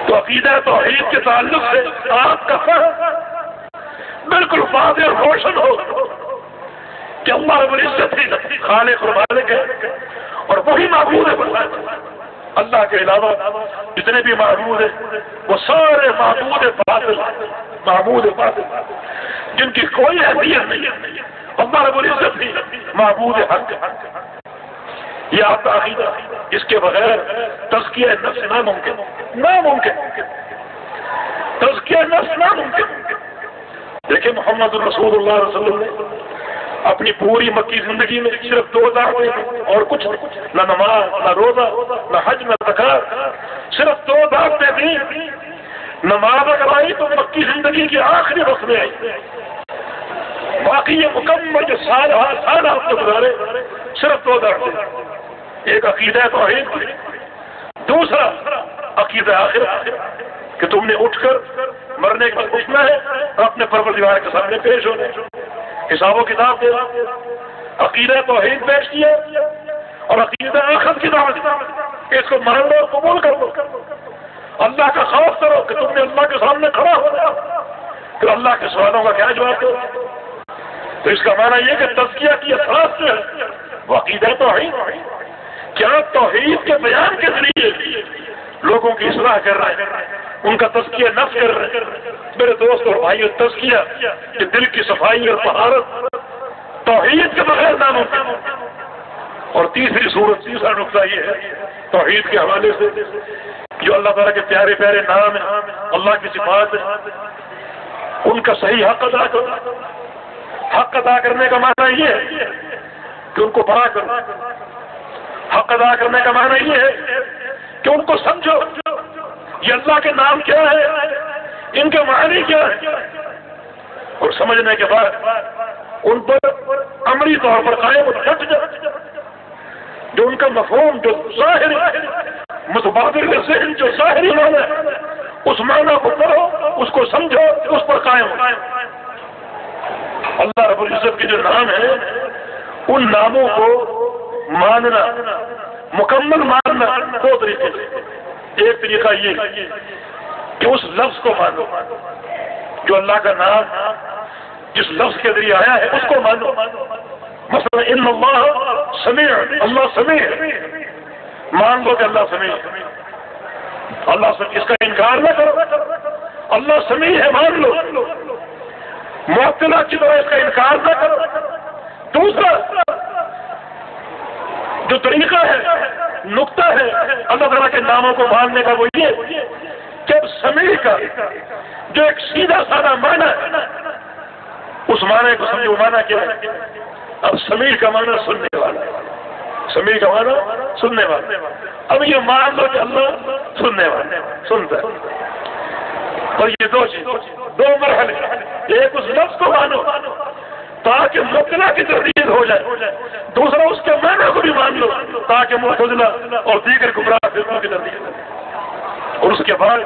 تو عقیدہ توحید کے تعلق سے آپ کا فہم بالکل واضح اور روشن ہو کہ اللہ رب العزت ہی خالق اور مالک ہے اور وہی معبود ہے۔ اللہ کے علاوہ جتنے بھی معبود ہیں وہ سارے معبود باطل جن کی کوئی اہمیت نہیں، اللہ رب العزت ہی معبود حق ہے۔ یہ آپ کا عقیدہ، اس کے بغیر تزکیہ نفس ناممکن، تزکیہ نفس ناممکن۔ دیکھیں محمد الرسول اللہ صلی اللہ علیہ وسلم نے اپنی پوری مکی زندگی میں صرف 2 دعوتیں اور کچھ، نہ نماز، نہ روزہ، نہ حج، نہ زکوٰۃ، صرف 2 دعوتیں دیں۔ نماز اگر آئی تو مکی زندگی کے آخری وقت میں آئی، باقی یہ مکمل جو سال آپ نے گزارے صرف 2 دعوتیں، ایک عقیدہ توحید، دوسرا عقیدہ آخرت کہ تم نے اٹھ کر مرنے کے بعد اٹھنا ہے اور اپنے پروردگار کے سامنے پیش ہونے، حساب و کتاب دے۔ عقیدہ توحید پیش کیا اور عقیدہ آخرت کی دعوت، اس کو مان لو، قبول کر لو، اللہ کا خوف کرو کہ تم نے اللہ کے سامنے کھڑا ہونا، پھر اللہ کے سوالوں کا کیا جواب دو۔ تو اس کا معنی یہ کہ تزکیہ کی اساس جو ہے وہ عقیدہ توحید، کیا توحید کے بیان کے ذریعے لوگوں کی اصلاح کر رہے ہیں، ان کا تزکیہ نفس کر رہے ہیں۔ میرے دوست اور بھائیو، تزکیہ کہ دل کی صفائی اور طہارت توحید کے بغیر ناممکن، اور تیسری صورت، تیسرا نقطہ یہ ہے توحید کے حوالے سے، جو اللہ تعالیٰ کے پیارے پیارے نام ہیں، اللہ کی صفات ہیں، ان کا صحیح حق ادا کرو۔ حق ادا کرنے کا معنی یہ ہے کہ ان کو پڑھا کرو۔ حق ادا کرنے کا معنی یہ ہے کہ ان کو سمجھو، یہ اللہ کے نام کیا ہے، ان کے معنی کیا ہے، اور سمجھنے کے بعد ان پر عملی طور پر قائم ڈٹ جاؤ۔ جو ان کا مفہوم، جو ظاہری متبادر ذہن، جو ظاہری معنی ہے، اس معنی کو پڑھو، اس کو سمجھو، اس پر قائم ہو۔ اللہ رب العزت کے جو نام ہیں، ان ناموں کو ماننا، مکمل ماننا دو طریقے سے۔ ایک طریقہ یہ کہ اس لفظ کو مانو، جو اللہ کا نام جس لفظ کے ذریعے آیا ہے اس کو مانو۔ مثلا ان اللہ سمیع، اللہ سمیع، مان لو کہ اللہ سمیع ہے۔ اللہ سمیع، اس کا انکار نہ کرو، اللہ سمیع ہے، مان لو۔ معطلہ کی طرح اس کا انکار نہ کرو۔ دوسرا جو طریقہ ہے، نقطہ ہے اللہ تعالیٰ کے ناموں کو ماننے کا، وہ یہ کہ اب سمیع کا جو ایک سیدھا سادہ معنی ہے، اس معنی کو سمجھو۔ معنی کیا ہے؟ اب سمیع کا معنی سننے والا، سمیع کا معنی سننے والا۔ اب یہ مان لو کہ اللہ سننے والا، سنتا ہے۔ اور یہ دو چیز، دو مرحلے، ایک اس لفظ کو مانو تاکہ معطلہ کی تردید ہو جائے، دوسرا اس کے معنی کو بھی مان لو تاکہ معتزلہ اور دیگر گمراہ فرقوں کی تردید ہو۔ اور اس کے بعد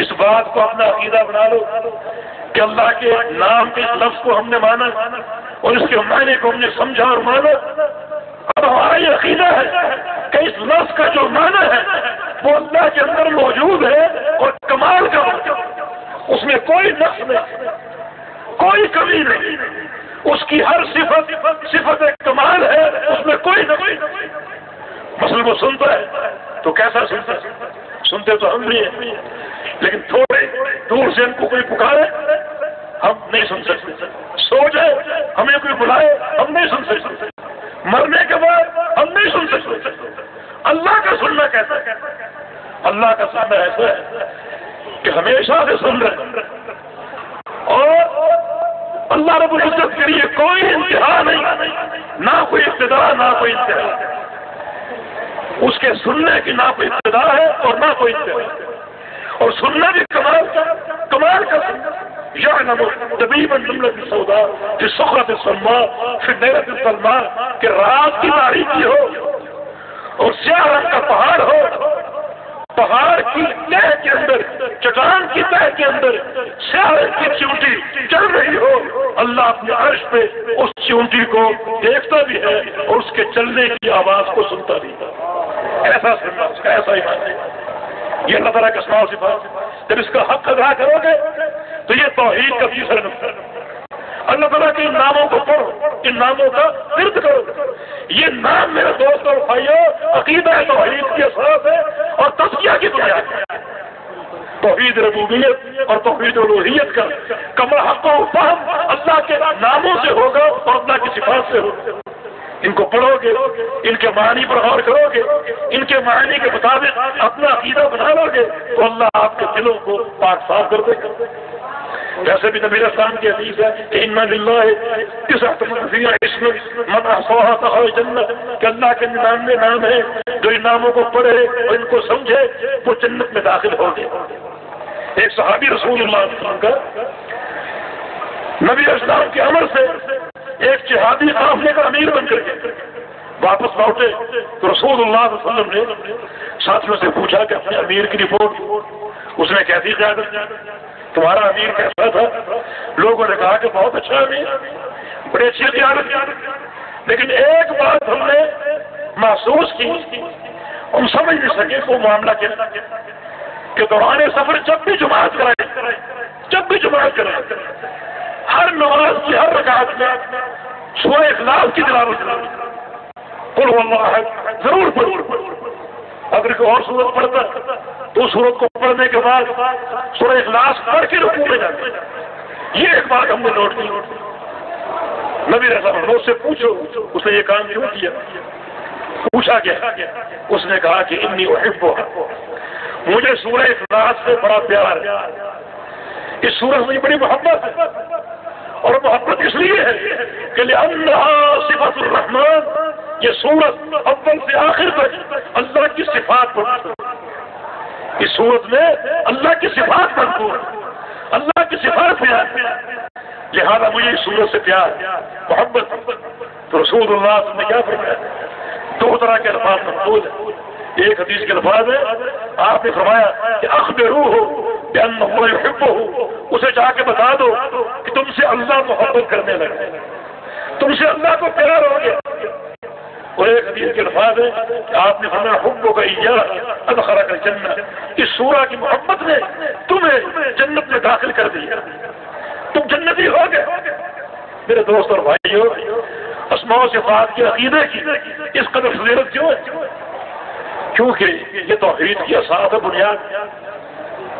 اس بات کو اپنا عقیدہ بنا لو کہ اللہ کے نام کے لفظ کو ہم نے مانا اور اس کے معنی کو ہم نے سمجھا اور مانا۔ اب ہمارا یہ عقیدہ ہے کہ اس لفظ کا جو معنی ہے وہ اللہ کے اندر موجود ہے اور کمال کا، اس میں کوئی نقص نہیں، کوئی کمی نہیں، اس کی ہر صفت ایک کمال ہے، اس میں کوئی نقص نہیں۔ مثلا وہ سنتا ہے تو کیسا سنتا ہے؟ سنتے تو ہم بھی ہیں، لیکن تھوڑے دور سے ہم کو کوئی پکارے ہم نہیں سن سکتے، سو جائے ہمیں کوئی بلائے ہم نہیں سن سکتے، مرنے کے بعد ہم نہیں سن سکتے۔ اللہ کا سننا کیسا ہے؟ اللہ کا سننا ایسا ہے کہ ہمیشہ سے سن رہے، اور اللہ رب العزت کے لیے کوئی انتہا نہیں، نہ کوئی ابتدا نہ کوئی انتہا۔ اس کے سننے کی نہ کوئی ابتدا ہے اور نہ کوئی انتہا، اور سننا بھی کمال کا سننا۔ یعلم طبیبا جملۃ السوداء فی صخرۃ الصماء فی لیلۃ الظلماء، کہ رات کی تاریکی ہو اور سیاہ رنگ کا پہاڑ ہو، پہاڑ کی تہ کے اندر، چٹان کی تہ کے اندر سیاہ رنگ کی چیونٹی چل رہی ہو، اللہ اپنے عرش پہ اس چیونٹی کو دیکھتا بھی ہے اور اس کے چلنے کی آواز کو سنتا بھی ہے۔ ایسا سننا، اس کا ایسا ہی ماننا، یہ اللہ تعالیٰ کا اسماء و صفات۔ جب اس کا حق ادا کرو گے تو یہ توحید کا تیسرا نقطہ۔ اللہ تعالیٰ کے ان ناموں کو پڑھو، ان ناموں کا ورد کرو۔ یہ نام میرے دوست اور بھائیوں عقیدہ توحید کی اساس ہے اور تزکیہ کی بنیاد ہے۔ توحید ربوبیت اور توحید الوہیت کا کمل حق و فہم اللہ کے ناموں سے ہوگا اور اللہ کی صفات سے ہوگا۔ ان کو پڑھو گے، ان کے معنی پر غور کرو گے، ان کے معنی کے مطابق اپنا عقیدہ بنا لو گے تو اللہ آپ کے دلوں کو پاک صاف کر دے گا۔ جیسے بھی نبی اسلام کی حدیث ہے کہ ان للہ تسعۃ اسم من احصاها دخل الجنہ، کہ اللہ کے 99 نام ہیں، جو ان ناموں کو پڑھے اور ان کو سمجھے وہ جنت میں داخل ہو گئے۔ ایک صحابی رسول اللہ صلی اللہ علیہ وسلم کا نبی اسلام کے امر سے ایک جہادی قافلے کا امیر بن کر کے واپس لوٹے تو رسول اللہ صلی اللہ علیہ وسلم نے ساتھیوں سے پوچھا کہ اپنے امیر کی رپورٹ۔ اس نے کیسی قیادت، تمہارا امیر کیسا تھا؟ لوگوں نے کہا کہ بہت اچھا امیر، بڑی اچھی قیادت، لیکن ایک بات ہم نے محسوس کی، ہم سمجھ نہیں سکے وہ معاملہ کیا کہ دوران سفر جب بھی جماعت کرائے ہر نماز کی ہر رکعت میں سورہ اخلاص کی تلاوت قل هو اللہ احد ضرور پڑھو۔ اگر کوئی اور سورت پڑھتا تو سورت کو پڑھنے کے بعد سورہ اخلاص پڑھ کے رکوع میں جاتے۔ یہ ایک بات ہم نے نوٹ کی۔ نبی رسول اللہ سے پوچھو اس نے یہ کام کیوں کیا؟ پوچھا گیا، اس نے کہا کہ انی احبها، مجھے سورہ اخلاص سے بڑا پیار ہے، اس سورہ سے بڑی محبت ہے، اور محبت اس لیے ہے کہ لأنها صفات الرحمن، یہ سورت اول سے آخر تک اللہ کی صفات پر، اس سورت میں اللہ کی صفات پر، اللہ کی صفات پیار، لہذا مجھے اس سورت سے پیار محبت۔ تو رسول اللہ صلی اللہ علیہ وسلم نے کیا فرمایا؟ دو طرح کے الفاظ محفوظ ہیں، ایک حدیث کے الفاظ ہے، آپ نے فرمایا کہ اخبروہ بأن اللہ یحبہ، اسے جا کے بتا دو کہ تم سے اللہ محبت کرنے لگے، تم سے اللہ کو پیار ہو گیا۔ اور ایک حدیث کے الفاظ ہے کہ آپ نے فرمایا حبک ایاہ ادخلک الجنہ، اس سورہ کی محبت نے تمہیں جنت میں داخل کر دیا، تم جنتی ہو گئے۔ میرے دوست اور بھائیو، اسماء و صفات کے عقیدے کی اس قدر فضیلت کیوں ہے؟ کیونکہ یہ توحید کی اساس ہے، بنیاد۔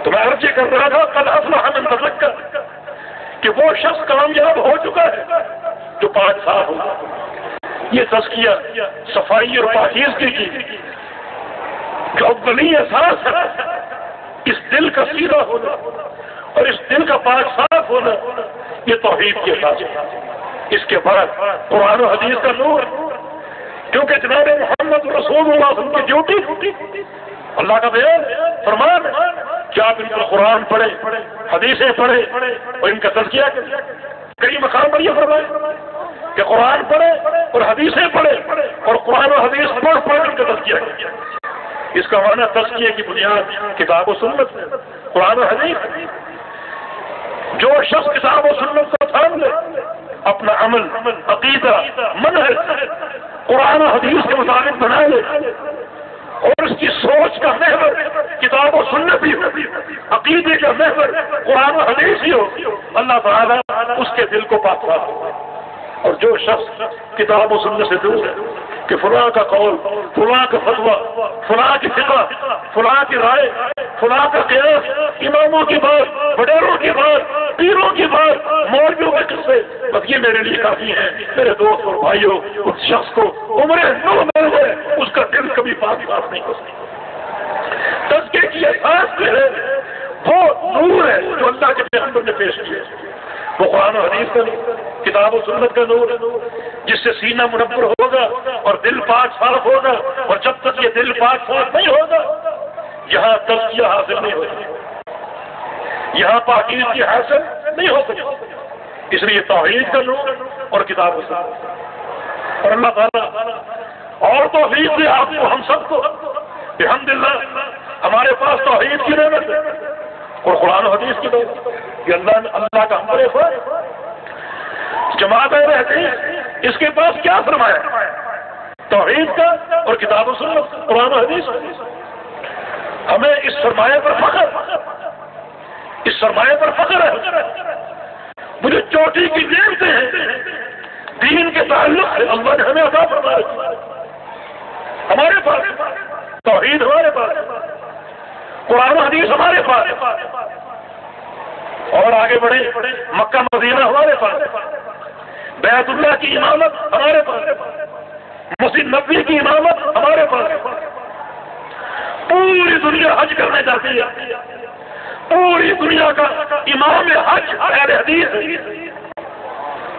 تو میں عرض کر رہا تھا قد افلح من تزکى، کہ وہ شخص کامیاب ہو چکا ہے جو پاک صاف ہوا۔ یہ تزکیہ صفائی اور پاکیزگی کی جو اولی اساس ہے، اس دل کا سیدھا ہونا اور اس دل کا پاک صاف ہونا، یہ توحید کی اساس ہے۔ اس کے بعد قرآن و حدیث کا نور، کیونکہ جناب محمد رسول اللہ صلی اللہ علیہ وسلم کی ڈیوٹی، اللہ کا بیان فرمان ہے کہ آپ ان کا قرآن پڑھیں، حدیثیں پڑھیں اور ان کا تزکیہ کریں۔ کئی مقام پر یہ فرمائے کہ قرآن پڑھیں اور حدیثیں پڑھیں اور قرآن و حدیث پڑھ ان کا تزکیہ کریں۔ اس کا معنی تزکیے کی بنیاد کتاب و سنت ہے، قرآن و حدیث۔ جو شخص کتاب و سنت کو تھام لے، اپنا عمل، عقیدہ، منہج قرآن و حدیث کے مطابق بنا لے، اور اس کی سوچ کا محور کتاب و سنت ہی ہو، عقیدے کا محور قرآن و حدیث ہی ہو، اللہ تعالیٰ اس کے دل کو پاک کرے۔ اور جو شخص کتاب و سنت سے دور ہے کہ فلاں کا قول، فلاں کا فتویٰ، فلاں کی فقہ، فلاں کی رائے، فلاں کا قیاس، اماموں کی بات، وڈیروں کی بات، پیروں کی بات، مولویوں کے قصے، بس یہ میرے لیے کافی ہیں۔ میرے دوست اور بھائیوں، اس شخص کو عمر نو میں ہوئے اس کا دل کبھی پاک نہیں ہو سکتا۔ تزکیے کی اساس جو ہے وہ نور ہے جو اللہ کے پیغمبر نے پیش کیا، وہ قرآن و حدیث کا نور، کتاب و سنت کا نور، جس سے سینہ منور ہوگا اور دل پاک صاف ہوگا۔ اور جب تک یہ دل پاک صاف نہیں ہوگا، یہاں تزکیہ حاصل نہیں ہوگا، یہاں پاکیزگی حاصل نہیں ہو سکتی۔ اس لیے توحید کا نور اور کتاب و سنت، اور اللہ تعالیٰ اور توحید سے آپ کو، ہم سب کو الحمدللہ ہمارے پاس توحید کی نعمت ہے اور قرآن و حدیث کی نعمت۔ یہ اللہ کا ہمارے پاس جماعتیں رہتی ہیں، اس کے پاس کیا فرمایا؟ توحید کا اور کتاب و سنت، قرآن و حدیث۔ ہمیں اس سرمایہ پر فخر، اس سرمایہ پر فخر ہے۔ مجھے چوٹی کی نعمتیں ہیں، دین کے تعلق سے اللہ نے ہمیں عطا فرمایا۔ ہمارے پاس توحید، ہمارے پاس قرآن و حدیث، ہمارے پاس، اور آگے بڑھے مکہ مدینہ ہمارے پاس، بیت اللہ کی امامت ہمارے پاس، مسجد نبوی کی امامت ہمارے پاس۔ پوری دنیا حج کرنے جاتی ہے، پوری دنیا کا امام حج اہل حدیث ہے،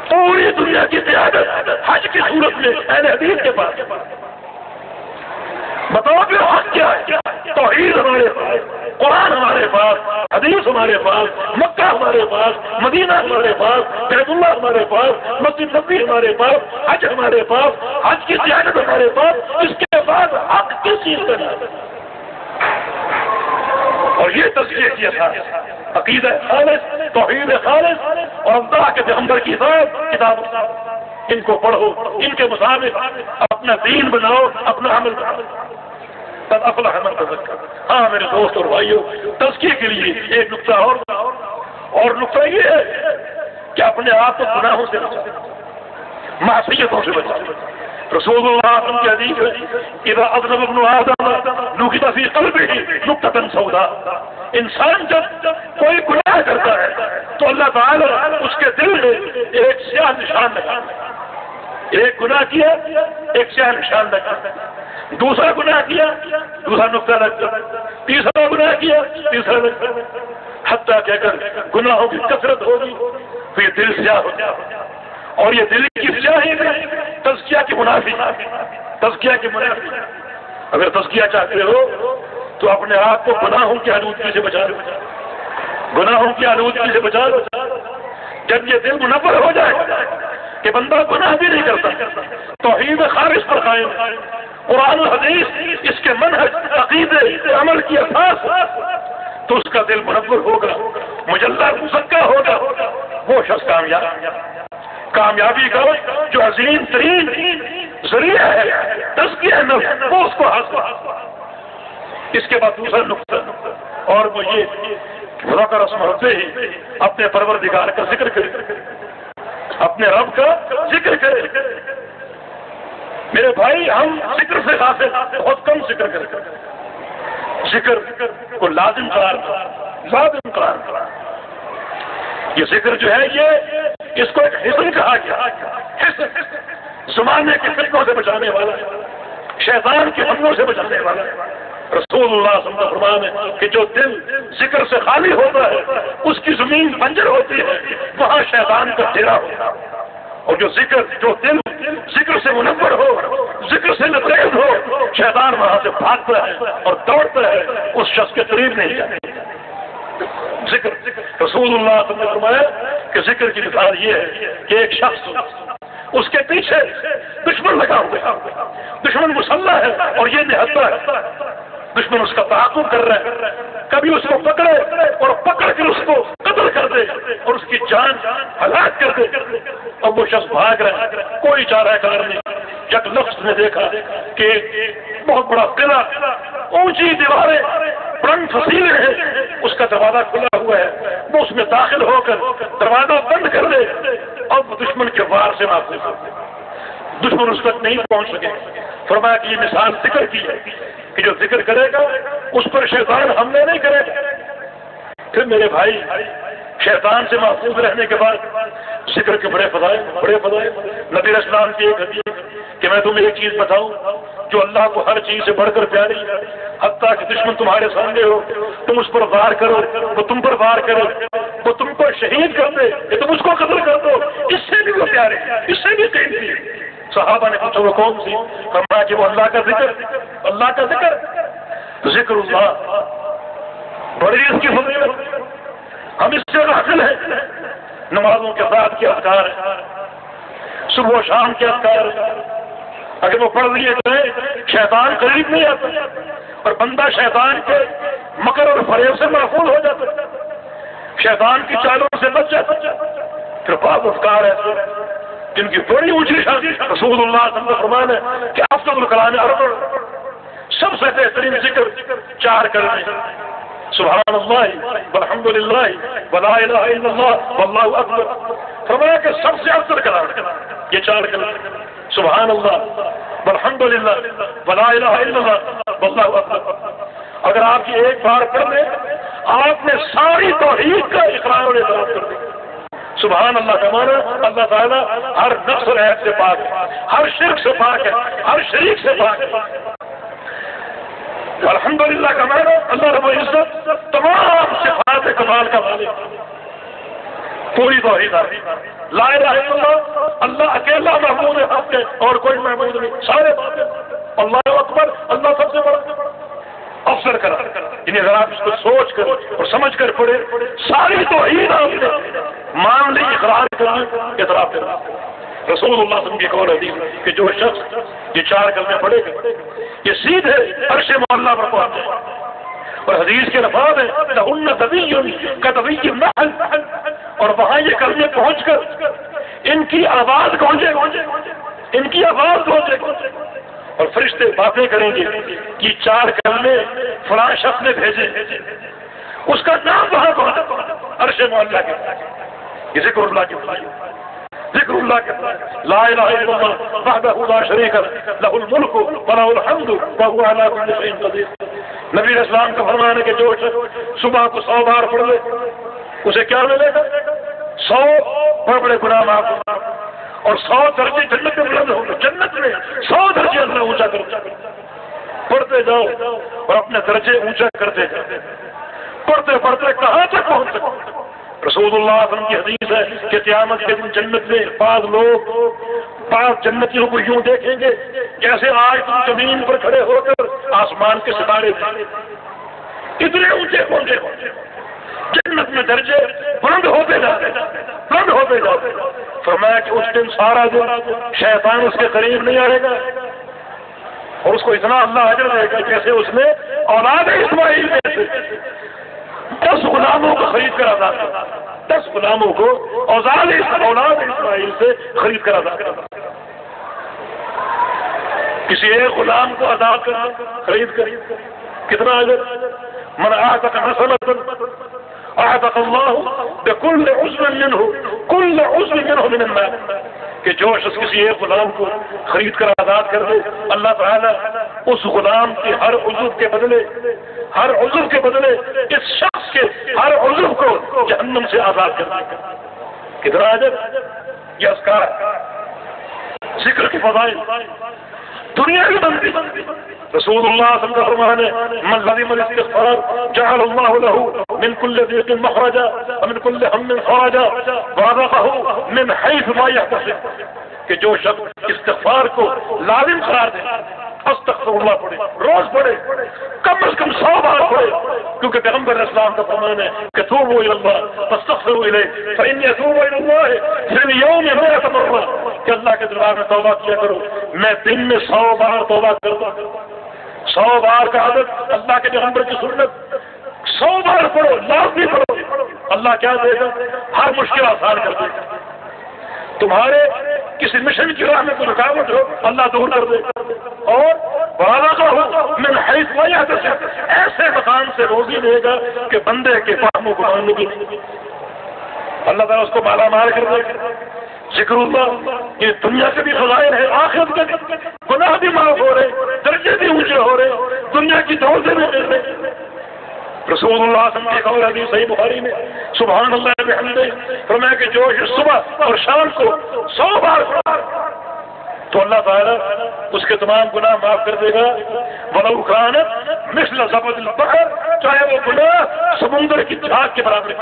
پوری دنیا کی قیادت حج کی صورت میں اہل حدیث کے پاس۔ بتاؤ کہ حق کیا ہے؟ توحید ہمارے پاس، قرآن ہمارے پاس، حدیث ہمارے پاس، مکہ ہمارے پاس، مدینہ ہمارے پاس، بیت اللہ ہمارے پاس، مسجد نبوی ہمارے پاس، حج ہمارے پاس، حج کی قیادت ہمارے پاس۔ اس کے بعد حق کس چیز کا نہیں؟ اور یہ تزکیے کی اساس عقیدہ خالص، توحید خالص اور اللہ کے پیغمبر کی ذات، کتاب، ان کو پڑھو، ان کے مطابق اپنا دین بناؤ، اپنا عمل بناؤ۔ قد افلح من تزکى۔ ہاں میرے دوست اور بھائیوں، تزکیے کے لیے ایک نقطہ اور نقطہ یہ ہے کہ اپنے آپ کو گناہوں سے بچاؤ، معصیتوں سے بچاؤ۔ رسول اللہ صلی اللہ علیہ وسلم کی حدیث ہے اذا اذنب ابن آدم نکت فی قلبہ نکتۃ سوداء، انسان جب کوئی گناہ کرتا ہے تو اللہ تعالیٰ اس کے دل میں ایک سیاہ نشان لگاتا ہے، ایک گناہ کیا ایک سیاہ نشان لگاتا ہے۔ دوسرا گناہ کیا، دوسرا نقطہ لگتا، تیسرا گناہ کیا، تیسرا لگتا، حتیٰ کہ اگر گناہوں کی کثرت ہوگی تو یہ دل سیاہ ہو جائے، اور یہ دل کی سیاہی میں تزکیہ کی منافی، تزکیہ کی منافی۔ اگر تزکیہ چاہتے ہو تو اپنے آپ کو گناہوں کی آلودگی سے بچا لو، گناہوں کی آلودگی سے بچا لو۔ جب یہ دل منور ہو جائے کہ بندہ گناہ بھی نہیں کرتا، توحید خالص پر قائم، قرآن و حدیث اس کے منہج، عقیدے، عمل کی اساس، تو اس کا دل منور ہوگا، مجلہ مزکا ہوگا، وہ شخص کامیابی کا جو عظیم ترین ذریعہ ہے تزکیہ نفس، وہ اس کو حاصل۔ اس کے بعد دوسرا نقطہ، اور وہ یہ خدا کا رسم ہوتے ہی اپنے پروردگار کا ذکر کرے، اپنے رب کا ذکر کرے۔ میرے بھائی، ہم ذکر سے غافل، بہت کم ذکر کرتے، ذکر کو لازم قرار کرا۔ یہ ذکر جو ہے، یہ اس کو ایک حصن کہا گیا، حصن، زمانے کے فتنوں سے بچانے والا، شیطان کے حملوں سے بچانے والا۔ رسول اللہ صلی اللہ علیہ وسلم فرمانے کہ جو دل ذکر سے خالی ہوتا ہے اس کی زمین بنجر ہوتی ہے، وہاں شیطان کا ڈیرا ہوتا ہے، اور جو دل ذکر سے منور ہو، ذکر سے لبریز ہو، شیطان وہاں سے بھاگتا ہے اور دوڑتا ہے، اس شخص کے قریب نہیں جاتا۔ ذکر، رسول اللہ صلی اللہ علیہ وسلم نے فرمایا کہ ذکر کی مثال یہ ہے کہ ایک شخص، اس کے پیچھے دشمن لگا ہوا ہے، دشمن مسلح ہے اور یہ نہتا ہے، دشمن اس کا تعاقب کر رہا ہے، کبھی اس کو پکڑے اور پکڑ کے اس کو قتل کر دے اور اس کی جان ہلاک کر دے، اب وہ شخص بھاگ رہا ہے، کوئی چارہ کار نہیں۔ یک لفظ نے دیکھا کہ بہت بڑا قلعہ، اونچی دیواریں، بلند فصیلیں ہیں، اس کا دروازہ کھلا ہوا ہے، وہ اس میں داخل ہو کر دروازہ بند کر دے، اب دشمن کے وار سے محفوظ ہو، دشمن اس تک نہیں پہنچ سکے۔ فرمایا کہ یہ مثال ذکر کی ہے کہ جو ذکر کرے گا اس پر شیطان حملے نہیں کرے گا۔ پھر میرے بھائی، شیطان سے محفوظ رہنے کے بعد ذکر کے بڑے فضائل، نبی اسلام کی ایک حدیث کہ میں تمہیں ایک چیز بتاؤں جو اللہ کو ہر چیز سے بڑھ کر پیاری، حتیٰ کہ دشمن تمہارے سامنے ہو، تم اس پر وار کرو، وہ تم پر وار کرے، وہ تم کو شہید کر دے کہ تم اس کو قتل کر دو، اس سے بھی وہ پیارے، اس سے بھی قیمتی۔ صحابہ نے پوچھا وہ کون سی؟ فرمایا کہ وہ اللہ کا ذکر، اللہ کا ذکر، ذکر اللہ، بڑی اس کی فضیلت، ہم اس سے غافل ہیں۔ نمازوں کے بعد کے اذکار ہیں، صبح و شام کے اذکار ہیں، اگر وہ پڑھ لیے جائیں شیطان قریب نہیں آتا اور بندہ شیطان کے مکر اور فریب سے محفوظ ہو جاتا، شیطان کی چالوں سے بچ جاتا۔ پھر بعض اذکار ہیں جن کی بڑی اونچی شان، رسول اللہ صلی اللہ علیہ وسلم فرمانے کہ افضل الکلام اربع، سب سے بہترین ذکر 4 کلمے، سبحان اللہ والحمد للہ ولا الہ الا اللہ واللہ اکبر۔ فرمایا کہ سب سے افضل کلام یہ 4 کلمے، سبحان اللہ والحمد للہ ولا الہ الا اللہ واللہ اکبر۔ اگر آپ یہ ایک بار پڑھ لیں، آپ نے ساری توحید کا اقرار اور اعتراف کر دیا۔ سبحان اللہ کا معنی اللہ تعالیٰ ہر نفس اور عیب سے پاک ہے، ہر شرک سے پاک ہے، ہر شریک سے پاک ہے۔ الحمدللہ کا معنی اللہ رب العزت تمام صفات کمال کا مالک، پوری توحید ہے۔ لا الہ الا اللہ، اللہ اکیلا معبود حق ہے اور کوئی معبود نہیں، سارے باتیں اللہ اکبر، اللہ سب سے بڑا افسر کرا۔ یعنی اگر آپ اس کو سوچ کر اور سمجھ کر پڑھے، ساری توحید آپ نے مان لی، اقرار کر لی، اعتراف کر لی۔ رسول اللہ صلی اللہ علیہ وسلم کی ایک اور حدیث کہ جو شخص یہ 4 کلمے پڑھے گا یہ سیدھے عرش معلیٰ پر پہنچ جائے، اور حدیث کے الفاظ ہیں لَهُنَّ طَبِيٌّ كَطَبِيِّ النَّحْلِ، اور وہاں یہ کلمے پہنچ کر ان کی آواز گونجے، ان کی آواز گونجے، اور فرشتے باتیں کریں گے کہ 4 کلمے فلاں شخص نے بھیجے، اس کا نام وہاں پہنچا عرش معلیٰ کے، یہ ذکر اللہ کی ذکر اللہ کے لا الہ الا اللہ وحدہ لا شریک لہ الملک ولہ الحمد وہو علی کل شیء قدیر۔ نبی اسلام کا فرمان ہے کہ جو صبح کو 100 بار پڑھ لے اسے کیا ملے گا؟ 100 بڑے بڑے گناہ معاف اور 100 درجے جنت میں بلند ہوں گے، جنت میں 100 درجے اللہ اونچا کرتا۔ پڑھتے جاؤ اور اپنے درجے اونچا کرتے جاؤ، پڑھتے پڑھتے کہاں تک پہنچ سکتے۔ رسول اللہ صلی اللہ علیہ وسلم کی حدیث ہے کہ قیامت کے دن جنت میں بعض جنتیوں کو یوں دیکھیں گے جیسے آج تم زمین پر کھڑے ہو کر آسمان کے ستارے تھے، اتنے اونچے پہنچے، جنت میں درجے بلند ہوتے جاتے۔ فرمایا کہ اس دن سارا دن شیطان اس کے قریب نہیں آئے گا اور اس کو اتنا اللہ اجر دے گا جیسے اس نے اولاد اسماعیل میں سے 10 غلاموں کو خرید کر ادا کیا، 10 غلاموں کو اولاد اسماعیل سے خرید کر ادا کیا۔ کسی ایک غلام کو ادا کر خرید کر کتنا اجر؟ من اعتق نسلة اعتق الله بكل عضو منه من النار، کہ جو شخص کسی ایک غلام کو خرید کر آزاد کر دے، اللہ تعالیٰ اس غلام کے ہر عضو کے بدلے اس شخص کے ہر عضو کو جہنم سے آزاد کر دے گا۔ کتنا اجر؟ یہ اذکار ذکر کی فضائل دنیا کی بندی۔ رسول اللہ صلی اللہ علیہ وسلم کا فرمان ہے من لزم الاستغفار جعل اللہ له من كل ضيق مخرجا ومن كل هم فرجا ورزقه من حيث لا يحتسب، کہ جو شخص استغفار کو لازم قرار دے، استغفر اللہ پڑھے، روز پڑھے، کم از کم 100 بار پڑھے، کیونکہ پیغمبر اسلام کا فرمان ہے کہ توبوا الی اللہ فاستغفروا الیہ فانی اتوب الی اللہ فی اليوم 100 مرہ، کہ اللہ کے دربار میں توبہ کیا کرو، میں دن میں 100 بار توبہ کرتا ہوں۔ 100 بار کا عدد اللہ کے پیغمبر کی سنت، 100 بار پڑھو، لازمی پڑھو، اللہ کیا دے گا؟ ہر مشکل آسان کر دے گا۔ تمہارے کسی مشن کی راہ میں کوئی رکاوٹ ہو، اللہ دور کر دے گا، اور من حیث لا یحتسب، ایسے مقام سے روزی دے گا کہ بندے کے فہم و گمان بھی نہیں، اللہ تعالیٰ اس کو مالا مال کر دے گا۔ ذکر اللہ یہ دنیا کے بھی فضائل ہے، آخرت کے بھی، گناہ بھی معاف ہو رہے، درجے بھی اونچے ہو رہے، دنیا کی دولتیں بھی مل رہے۔ رسول اللہ صلی اللہ علیہ وسلم کی قول حدیث صحیح بخاری میں سبحان اللہ بحمدہ، فرمایا کہ جو صبح اور شام کو 100 بار تو اللہ تعالیٰ اس کے تمام گناہ معاف کر دے گا۔ وَلَوْ كَانَتْ مِثْلَ زَبَدِ الْبَحْرِ، چاہے وہ گناہ سمندر کی جھاگ کے برابر ہے۔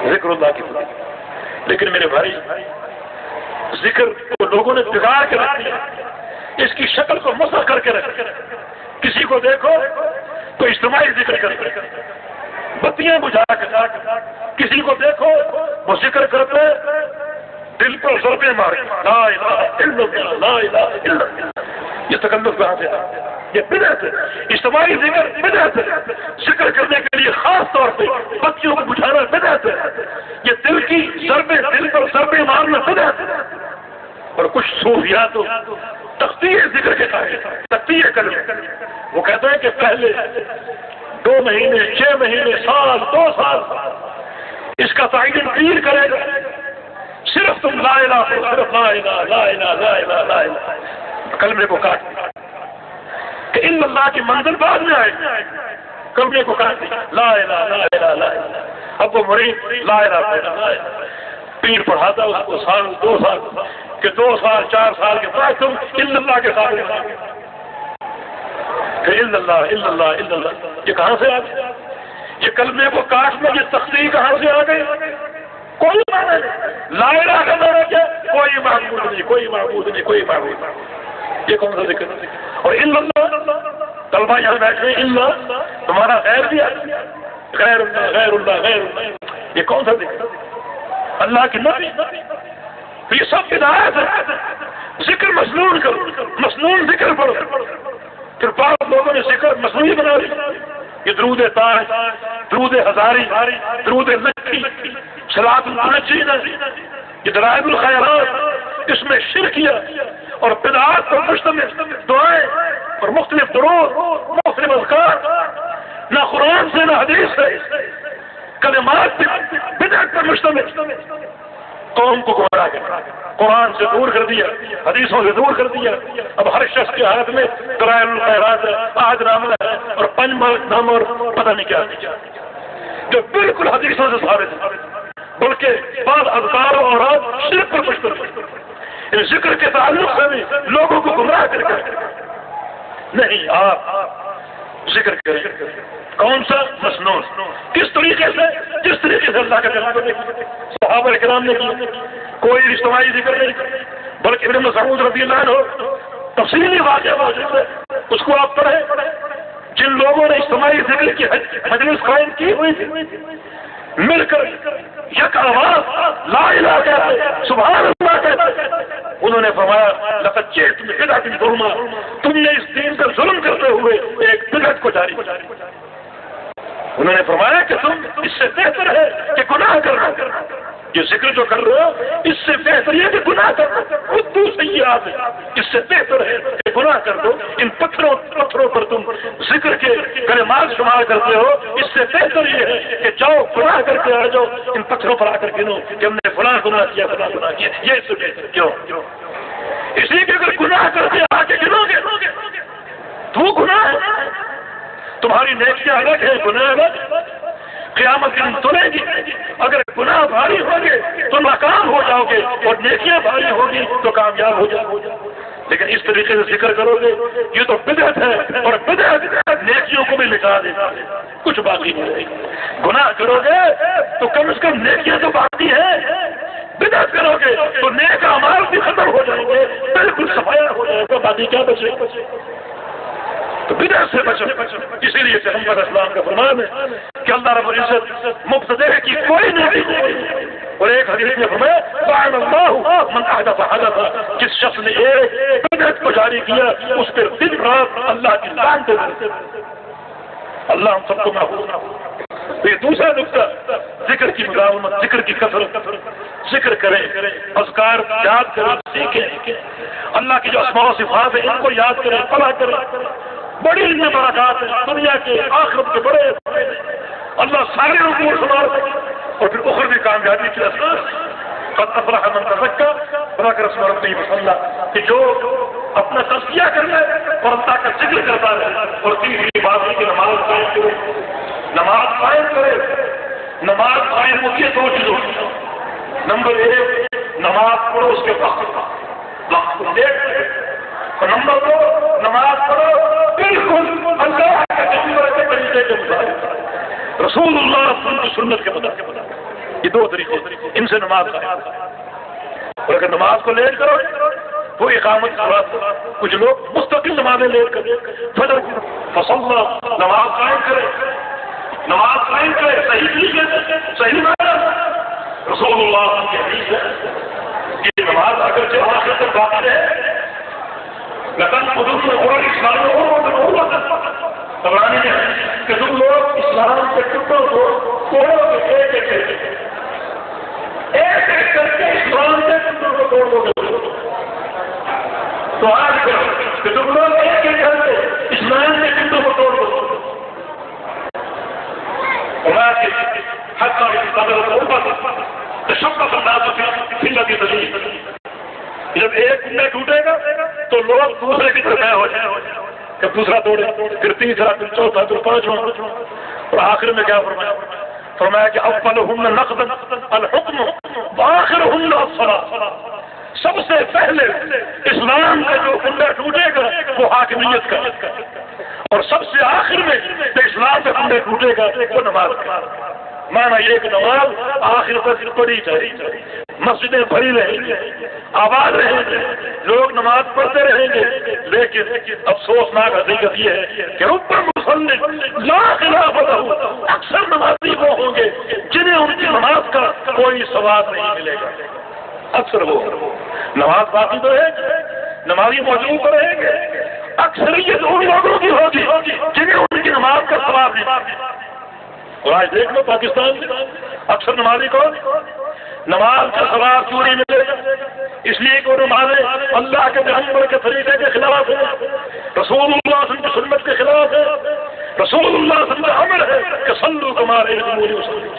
ذکر اللہ کی بات، لیکن میرے بھائی ذکر کو لوگوں نے بگاڑ کے رکھ دیا، اس کی شکل کو مسخ کر کے رکھ، کسی کو دیکھو تو اجتماعی ذکر کرتے، بتیاں بجھا کے، کسی کو دیکھو وہ ذکر کرتے دل پر ضربے مار کے، لا الہ الا اللہ لا الہ الا اللہ۔ یہ تکلف کہاں سے آیا؟ یہ بدعت ہے، اجتماعی ذکر بدعت ہے، ذکر کرنے کے لیے خاص طور پہ بچیوں کو بجھانا بدعت ہے، یہ دل پر ضربے مارنا بدعت ہے۔ اور کچھ صوفیاء تو تختی ذکر کے قائل، تختی کلمہ، وہ کہتے ہیں کہ پہلے 2 مہینے 6 مہینے سال 2 سال اس کا تعین پیر کرے گا، صرف تم لا الہ صرف لا الہ لا الہ لا الہ لا الہ، کلمے کو کاٹ دیا کہ الا اللہ کی منزل بعد میں آئے، کلمے کو کاٹ دیا لا الہ لا الہ لا الہ۔ اب وہ مرید لا الہ لا الہ، پیر پڑھاتا اس کو سال 2 سال، کہ 2 سال 4 سال کے بعد تم الا اللہ کے ساتھ کہ الا اللہ الا اللہ، یہ کہاں سے آ گیا؟ یہ کلمے کو کاٹنا، یہ تختی کہاں سے آ گئی؟ کوئی معنی نہیں، لا الہ کا معنی کیا؟ کوئی معبود نہیں، کوئی معبود نہیں، کوئی معبود نہیں، یہ کون سا ذکر؟ اور الا اللہ، طلبہ یہاں بیٹھے ہیں، الا تمہارا غیر بھی آتی ہے، غیر اللہ غیر اللہ غیر اللہ، یہ کون سا ذکر؟ اللہ کی نفی، تو یہ سب بدعت ہے۔ ذکر مسنون کرو، مسنون ذکر پڑھو، پھر بعض لوگوں نے ذکر مصنوعی بنا دیا، یہ درود تاج، درود ہزاری، درود لکھی، صلاۃ النجی، یہ دلائل الخیرات، اس میں شرک کیا اور بدعات پر مشتمل دعائیں اور مختلف درود، مختلف اذکار، نہ قرآن سے نہ حدیث سے، کلمات بدعت پر مشتمل، قوم کو گمراہ کیا، قرآن سے دور کر دیا، حدیثوں سے دور کر دیا۔ اب ہر شخص کے ہاتھ میں دلائل الخیرات ہے، آج نامہ ہے اور پنج نامہ اور پتہ نہیں کیا، جو بالکل حدیثوں سے ثابت ہے، بلکہ بعض اذکار اور شرک پر مشتمل، ذکر کے تعلق سے بھی لوگوں کو گمراہ کر کے نہیں، آپ ذکر کریں۔ کون سا؟ مسنون۔ کس طریقے سے؟ جس طریقے سے اللہ کا کلام نے صحابہ کرام نے کی، کوئی اجتماعی ذکر نہیں، بلکہ ابن مسعود رضی اللہ عنہ تفصیلی واقعہ موجود ہے، اس کو آپ پڑھیں۔ جن لوگوں نے اجتماعی ذکر کی مجلس قائم کی ہوئی تھی، مل کر یک آواز لا الہ کہتے، سبحان اللہ کہتے، انہوں نے فرمایا لقد جئتم ببدعۃ ظلما، تم نے اس دین پر ظلم کرتے ہوئے ایک بدعت کو جاری کیا۔ انہوں نے فرمایا کہ تم اس سے بہتر ہے کہ گناہ کرنا، یہ ذکر جو کر رہے ہو اس سے بہتر یہ کہ گناہ کرنا، خود سیئات ہے، اس سے بہتر ہے کہ گناہ کر دو۔ ان پتھروں پر تم ذکر کے کلمات شمار کرتے ہو، اس سے بہتر یہ ہے کہ جاؤ گناہ کر کے آ جاؤ، ان پتھروں پر آ کر گنو کہ ہم نے فلاں گناہ کیا، فلاں گناہ کیا، یہ اس سے بہتر کیوں؟ اس لیے کہ اگر گناہ کر کے آ کے گنو گے تو گناہ ہے، تمہاری نیکیاں الگ ہے، گناہ الگ، قیامت دن تلے گی۔ اگر گناہ بھاری ہوگے تو ناکام ہو جاؤ گے، اور نیکیاں بھاری ہوگی تو کامیاب ہو جاؤ گے۔ لیکن اس طریقے سے ذکر کرو گے یہ تو بدعت ہے، اور بدعت نیکیوں کو بھی مٹا دے گا، کچھ باقی نہیں رہے گا۔ گناہ کرو گے تو کم از کم نیکیاں تو باقی ہیں، بدعت کرو گے تو نیک اعمال بھی ختم ہو جائیں گے، بالکل صفایا ہو جائے گا، باقی کیا بچے گا؟ تو بدعت سے بچو۔ اسی لیے پیغمبر اسلام کا فرمان ہے کہ اللہ رب العزت مبتدع کی کوئی نہیں ہے، اور ایک حدیث میں فرمایا لعن اللہ من احدث حدثا، جس شخص نے ایک بدعت کو جاری کیا اس پر دن رات اللہ کی لعنت ہے۔ اللہ ہم سب کو محفوظ رکھے۔ یہ دوسرا نقطہ، ذکر کی مداومت، ذکر کی کثرت، ذکر کریں، اذکار یاد کریں، سیکھیں، اللہ کی جو اسماء و صفات ہیں ان کو یاد کریں، پڑھا کریں، بڑی ان میں برکات ہیں، دنیا کے آخرت کے بڑے، اللہ سارے امور سنبھال سکے، اور پھر اخروی کامیابی کے اساس قد افلح من تزکا وذکر اسم ربہ فصلی، کہ جو اپنا تزکیہ کر لے اور اللہ کا ذکر کرتا رہے، اور تیسری بات ہے کہ نماز قائم کرے، نماز قائم کرے۔ نماز قائم ہوتی ہے دو چیزوں، نمبر ایک نماز پڑھو اس کے وقت کو دیکھ لے، اور نمبر دو نماز پڑھو بالکل اللہ کے طریقے کے مطابق، رسول اللہ کی سنت کے مطابق۔ یہ دو طریقے، ان سے نماز قائم۔ اور اگر نماز کو لیٹ کرو تو اقامت کے بعد کچھ لوگ مستقل نمازیں لیٹ کر فجر فصلی، نماز قائم کرے، نماز قائم کرے، صحیح معنی رسول اللہ کی حدیث ہے کہ نماز اگر سے آخر تک باقی ہے لطن خدوم اور اسلام قبرانی ہے کہ تم لوگ اسلام کے ٹکڑوں کو توڑو گے، ایک ایک کر کے اسلام کے ٹکڑوں کو توڑ دو گے، تو آج کہ تم لوگ ایک ایک کر کے اسلام کے ٹکڑوں کو توڑ دو۔ جب ایک کنڈا ٹوٹے گا تو لوگ دوسرے کی طرف ہو جائیں، جب دوسرا توڑے پھر تیسرا، پھر چوتھا، پھر پانچواں، اور آخر میں کیا فرمایا؟ فرمایا کہ اولہن نقضا الحکم وآخرہن الصلاۃ، سب سے پہلے اسلام کا جو کنڈا ٹوٹے گا وہ حاکمیت کا، اور سب سے آخر میں جو اسلام کا کنڈا ٹوٹے گا وہ نماز کا۔ مانا یہ کہ نماز آخر تک پڑھی جائے، مسجدیں بھری رہیں گی، آباد رہیں گے، لوگ نماز پڑھتے رہیں گے، لیکن افسوسناک حقیقت یہ ہے کہ رب المصلی لا خلاف لہ، اکثر نمازی وہ ہوں گے جنہیں ان کی نماز کا کوئی ثواب نہیں ملے گا، اکثر وہ نماز باقی تو ہے، نمازی موجود تو رہیں گے، اکثریت ان لوگوں کی ہوگی جنہیں ان کی نماز کا ثواب نہیں ملے گا۔ اور آج دیکھ لو پاکستان میں اکثر نمازی کو نماز کا ثواب کیوں نہیں ملے گا؟ اس لیے کہ وہ نمازیں اللہ کے پیغمبر کے طریقے کے خلاف ہے، رسول اللہ صلی اللہ علیہ وسلم کی سنت کے خلاف ہے، رسول اللہ صلی اللہ علیہ وسلم کا امر ہے کہ صلو کما رأیتمونی اصلی،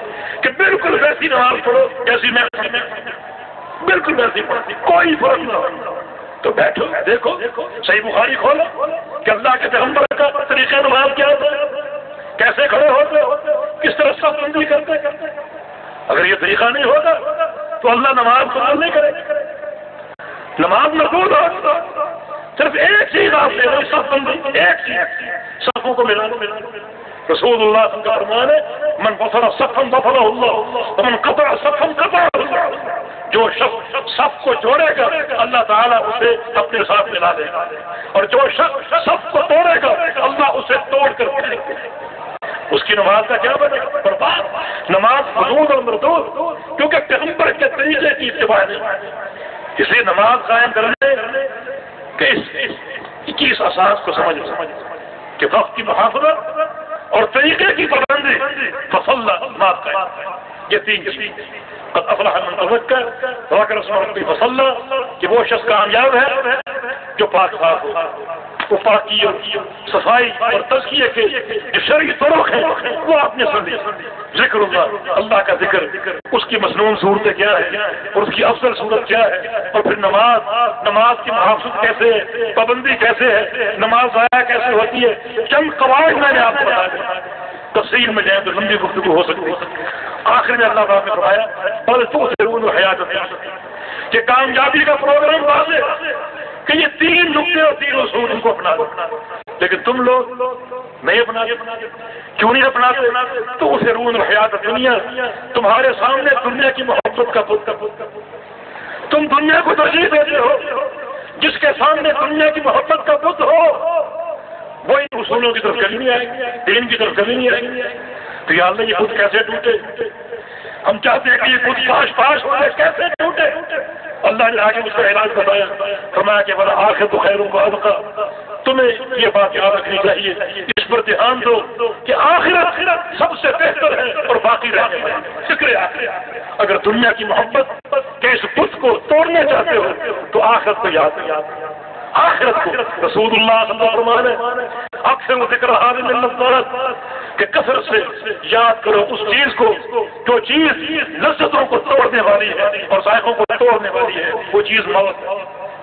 کہ بالکل ویسی نماز پڑھو جیسی میں بالکل ویسی پڑھتی، کوئی فرق نہ ہو۔ تو بیٹھو دیکھو صحیح بخاری کھولو کہ اللہ کے پیغمبر کا طریقہ نماز کیا ہوتا ہے، کیسے کھڑے ہوتے، کس طرح صف بندی کرتے۔ اگر یہ طریقہ نہیں ہوگا تو اللہ نماز قبول نہیں کرے گا، نماز مقبول ہو صرف ایک چیز آپ دے رہے صف بندی، ایک چیز، صفوں کو ملا رسول اللہ صلی اللہ علیہ وسلم کا فرمان ہے من وصل صفا وصلہ اللہ ومن قطع صفا قطعہ اللہ، جو شخص صف کو جوڑے گا اللہ تعالیٰ اسے اپنے ساتھ ملا دے گا، اور جو شخص صف کو توڑے گا اللہ اسے توڑ کر پھینکے گا۔ اس کی نماز کا کیا بنے؟ برباد، نماز مردود اور مردود، کیونکہ پیغمبر کے طریقے کی اتباع نہیں۔ اس لیے نماز قائم کرنے کہ اس اساس کو سمجھ کہ وقت کی محافظت اور طریقے کی پابندی، فصلہ نماز قائم، یہ تین چیز، قد افلح من تذکر وذکر اسم ربہ فصلى، کہ وہ شخص کامیاب ہے جو پاک صاف ہو، وہ پاکی اور صفائی اور تزکیے کے جو شرعی طرق ہیں وہ آپ نے سن لی۔ ذکر اللہ، اللہ کا ذکر، اس کی مسنون صورتیں کیا ہے اور اس کی افضل صورت کیا ہے، اور پھر نماز کی محافظت کیسے ہے، پابندی کیسے ہے، نماز ضائع کیسے ہوتی ہے، چند قواعد میں نے آپ کو بتا دیا۔ تفصیل میں جائیں تو لمبی گفتگو ہو سکتی ہے۔ آخر میں اللہ پاک نے فرمایا بل تؤثرون الحیاۃ الدنیا، کہ کامیابی کا پروگرام واضح کہ یہ تین نقطے اور تین اصول ان کو اپنا دو، لیکن تم لوگ نہیں اپناتے۔ کیوں نہیں اپناتے؟ تو تؤثرون الحیاۃ الدنیا، تمہارے سامنے دنیا کی محبت کا بت، تم دنیا کو ترجیح دیتے ہو، جس کے سامنے دنیا کی محبت کا بت ہو وہ ان اصولوں کی طرف کبھی نہیں آئے گی، دین کی طرف کبھی نہیں آئے گی۔ تو یا اللہ یہ بت کیسے ٹوٹے؟ ہم چاہتے ہیں کہ یہ بت پاش ہو جائے، کیسے ٹوٹے؟ اللہ نے آگے اس کا علاج بتایا، فرمایا کہ بڑا آخر تو خیر و ابقا، تمہیں یہ بات یاد رکھنی چاہیے، اس پر دھیان دو کہ آخرت سب سے بہتر ہے اور باقی رہنے والی ہے۔ فکر آخرت، اگر دنیا کی محبت کے اس بت کو توڑنا چاہتے ہو تو آخرت کو یاد آخرت کو۔ رسول اللہ صلی اللہ علیہ وسلم نے اکثر ذکر حاضر اللذات کہ کثرت سے یاد کرو اس چیز کو جو چیز لذتوں کو توڑنے والی ہے اور ذائقوں کو توڑنے والی ہے، وہ چیز موت ہے۔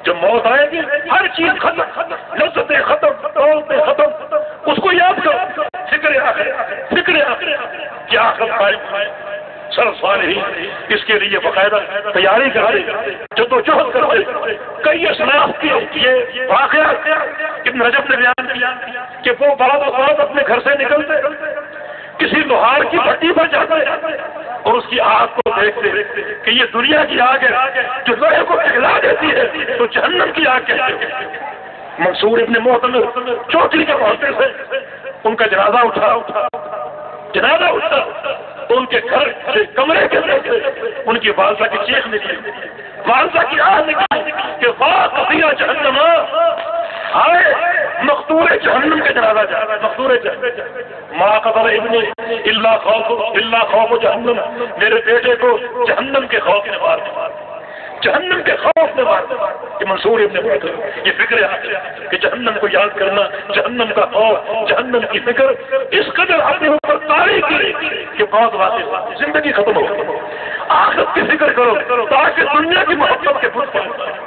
جب موت آئے گی ہر چیز ختم، لذتیں ختم، دولتیں ختم، اس کو یاد کرو۔ فکر آخرت، فکر آخرت کہ آخرت قائم ہے۔ سلف صالحین اس کے لیے باقاعدہ تیاری کرتے، جدوجہد کرتے۔ کئی اسلاف کے یہ واقعہ ابن رجب نے بیان کیا کہ وہ بعض اوقات اپنے گھر سے نکلتے، کسی لوہار کی بھٹی پر جاتے اور اس کی آگ کو دیکھتے کہ یہ دنیا کی آگ ہے جو لوہے کو پگھلا دیتی ہے، تو جہنم کی آگ کہتے ہیں۔ منصور ابن معتمر چوٹی کے محلے سے ان کا جنازہ اٹھا، ان کے گھر سے کمرے کے اندر سے ان کی والدہ کی چیخ نکلی، والدہ کی آہ نکلی کہ واہ قضیہ جہنم، آئے مقتول جہنم کے جنازہ جا، مقتول جہنم، ما قدر ابنی الا خوف جہنم، میرے بیٹے کو جہنم کے خوف نے مار دیا، جہنم کے خوف نے مار دیا۔ کہ منصور ابن معتمر یہ فکر ہے کہ جہنم کو یاد کرنا، جہنم کا خوف، جہنم کی فکر اس قدر اپنے اوپر طاری کی کہ بہت واقع زندگی ختم ہو۔ آخرت کی فکر کرو تاکہ دنیا کی محبت کے بت پائے۔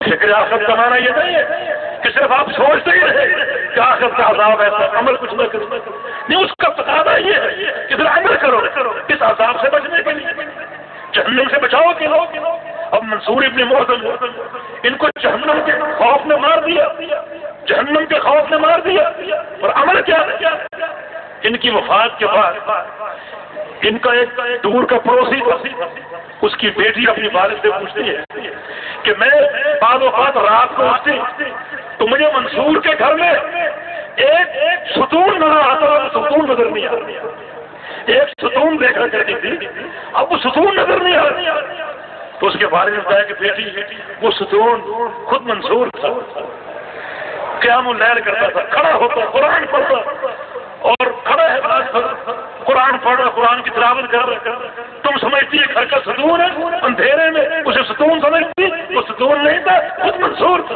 فکر آخرت کا معنی یہ نہیں ہے کہ صرف آپ سوچتے ہی رہے کہ آخرت کا عذاب ایسا، عمل کچھ نہ کرو، نہیں، اس کا تقاضا یہ ہے کہ پھر عمل کرو اس عذاب سے بچنے کے لیے، جہنم سے بچاؤ کے لوگ۔ اب منصور ابن معتمر ان کو جہنم کے خوف نے مار دیا، جہنم کے خوف نے مار دیا، اور عمل کیا ہے؟ ان کی وفات کے بعد ان کا ایک دور کا پڑوسی تھا، اس کی بیٹی اپنی والد سے پوچھتی ہے کہ میں بعض اوقات رات کو اٹھتی تو مجھے منصور کے گھر میں ایک ستون نظر آتا، ستون نظر نہیں آتا، ایک ستون دیکھا کرتی تھی، اب وہ ستون نظر نہیں آ رہی۔ تو اس کے بارے میں بتایا کہ بیٹی وہ ستون خود منصور تھا، قیام اللیل کرتا تھا، کھڑا ہوتا قرآن پڑھتا، اور کھڑا ہے قرآن پڑھ رہا، قرآن کی تلاوت کر رہا۔ تم سمجھتی ہے گھر کا ستون ہے، اندھیرے میں اسے ستون سمجھتی، وہ ستون نہیں تھا، خود منصور تھا۔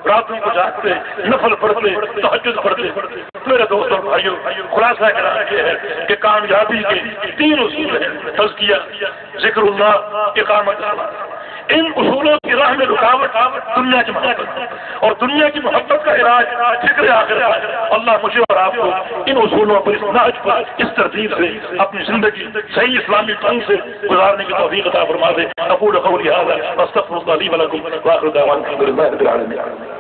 راتوں کو جاگتے، نفل پڑھتے، تہجد پڑھتے۔ میرے دوستوں بھائیوں، خلاصہ کلام یہ ہے کہ کامیابی کے تین اصول ہیں: تزکیہ، ذکر اللہ، اقامت اللہ۔ ان اصولوں کی راہ میں رکاوٹ دنیا کی محبت، اور دنیا کی محبت کا علاج فکر آخرت ہے۔ اللہ مجھے اور آپ کو ان اصولوں پر، اس نہج پر، اس ترتیب سے اپنی زندگی صحیح اسلامی ڈھنگ سے گزارنے کی توفیق عطا فرما دے۔ اقول قولی ھذا واستغفر اللہ لی ولکم، وآخر دعوانا الحمد للہ رب العالمین۔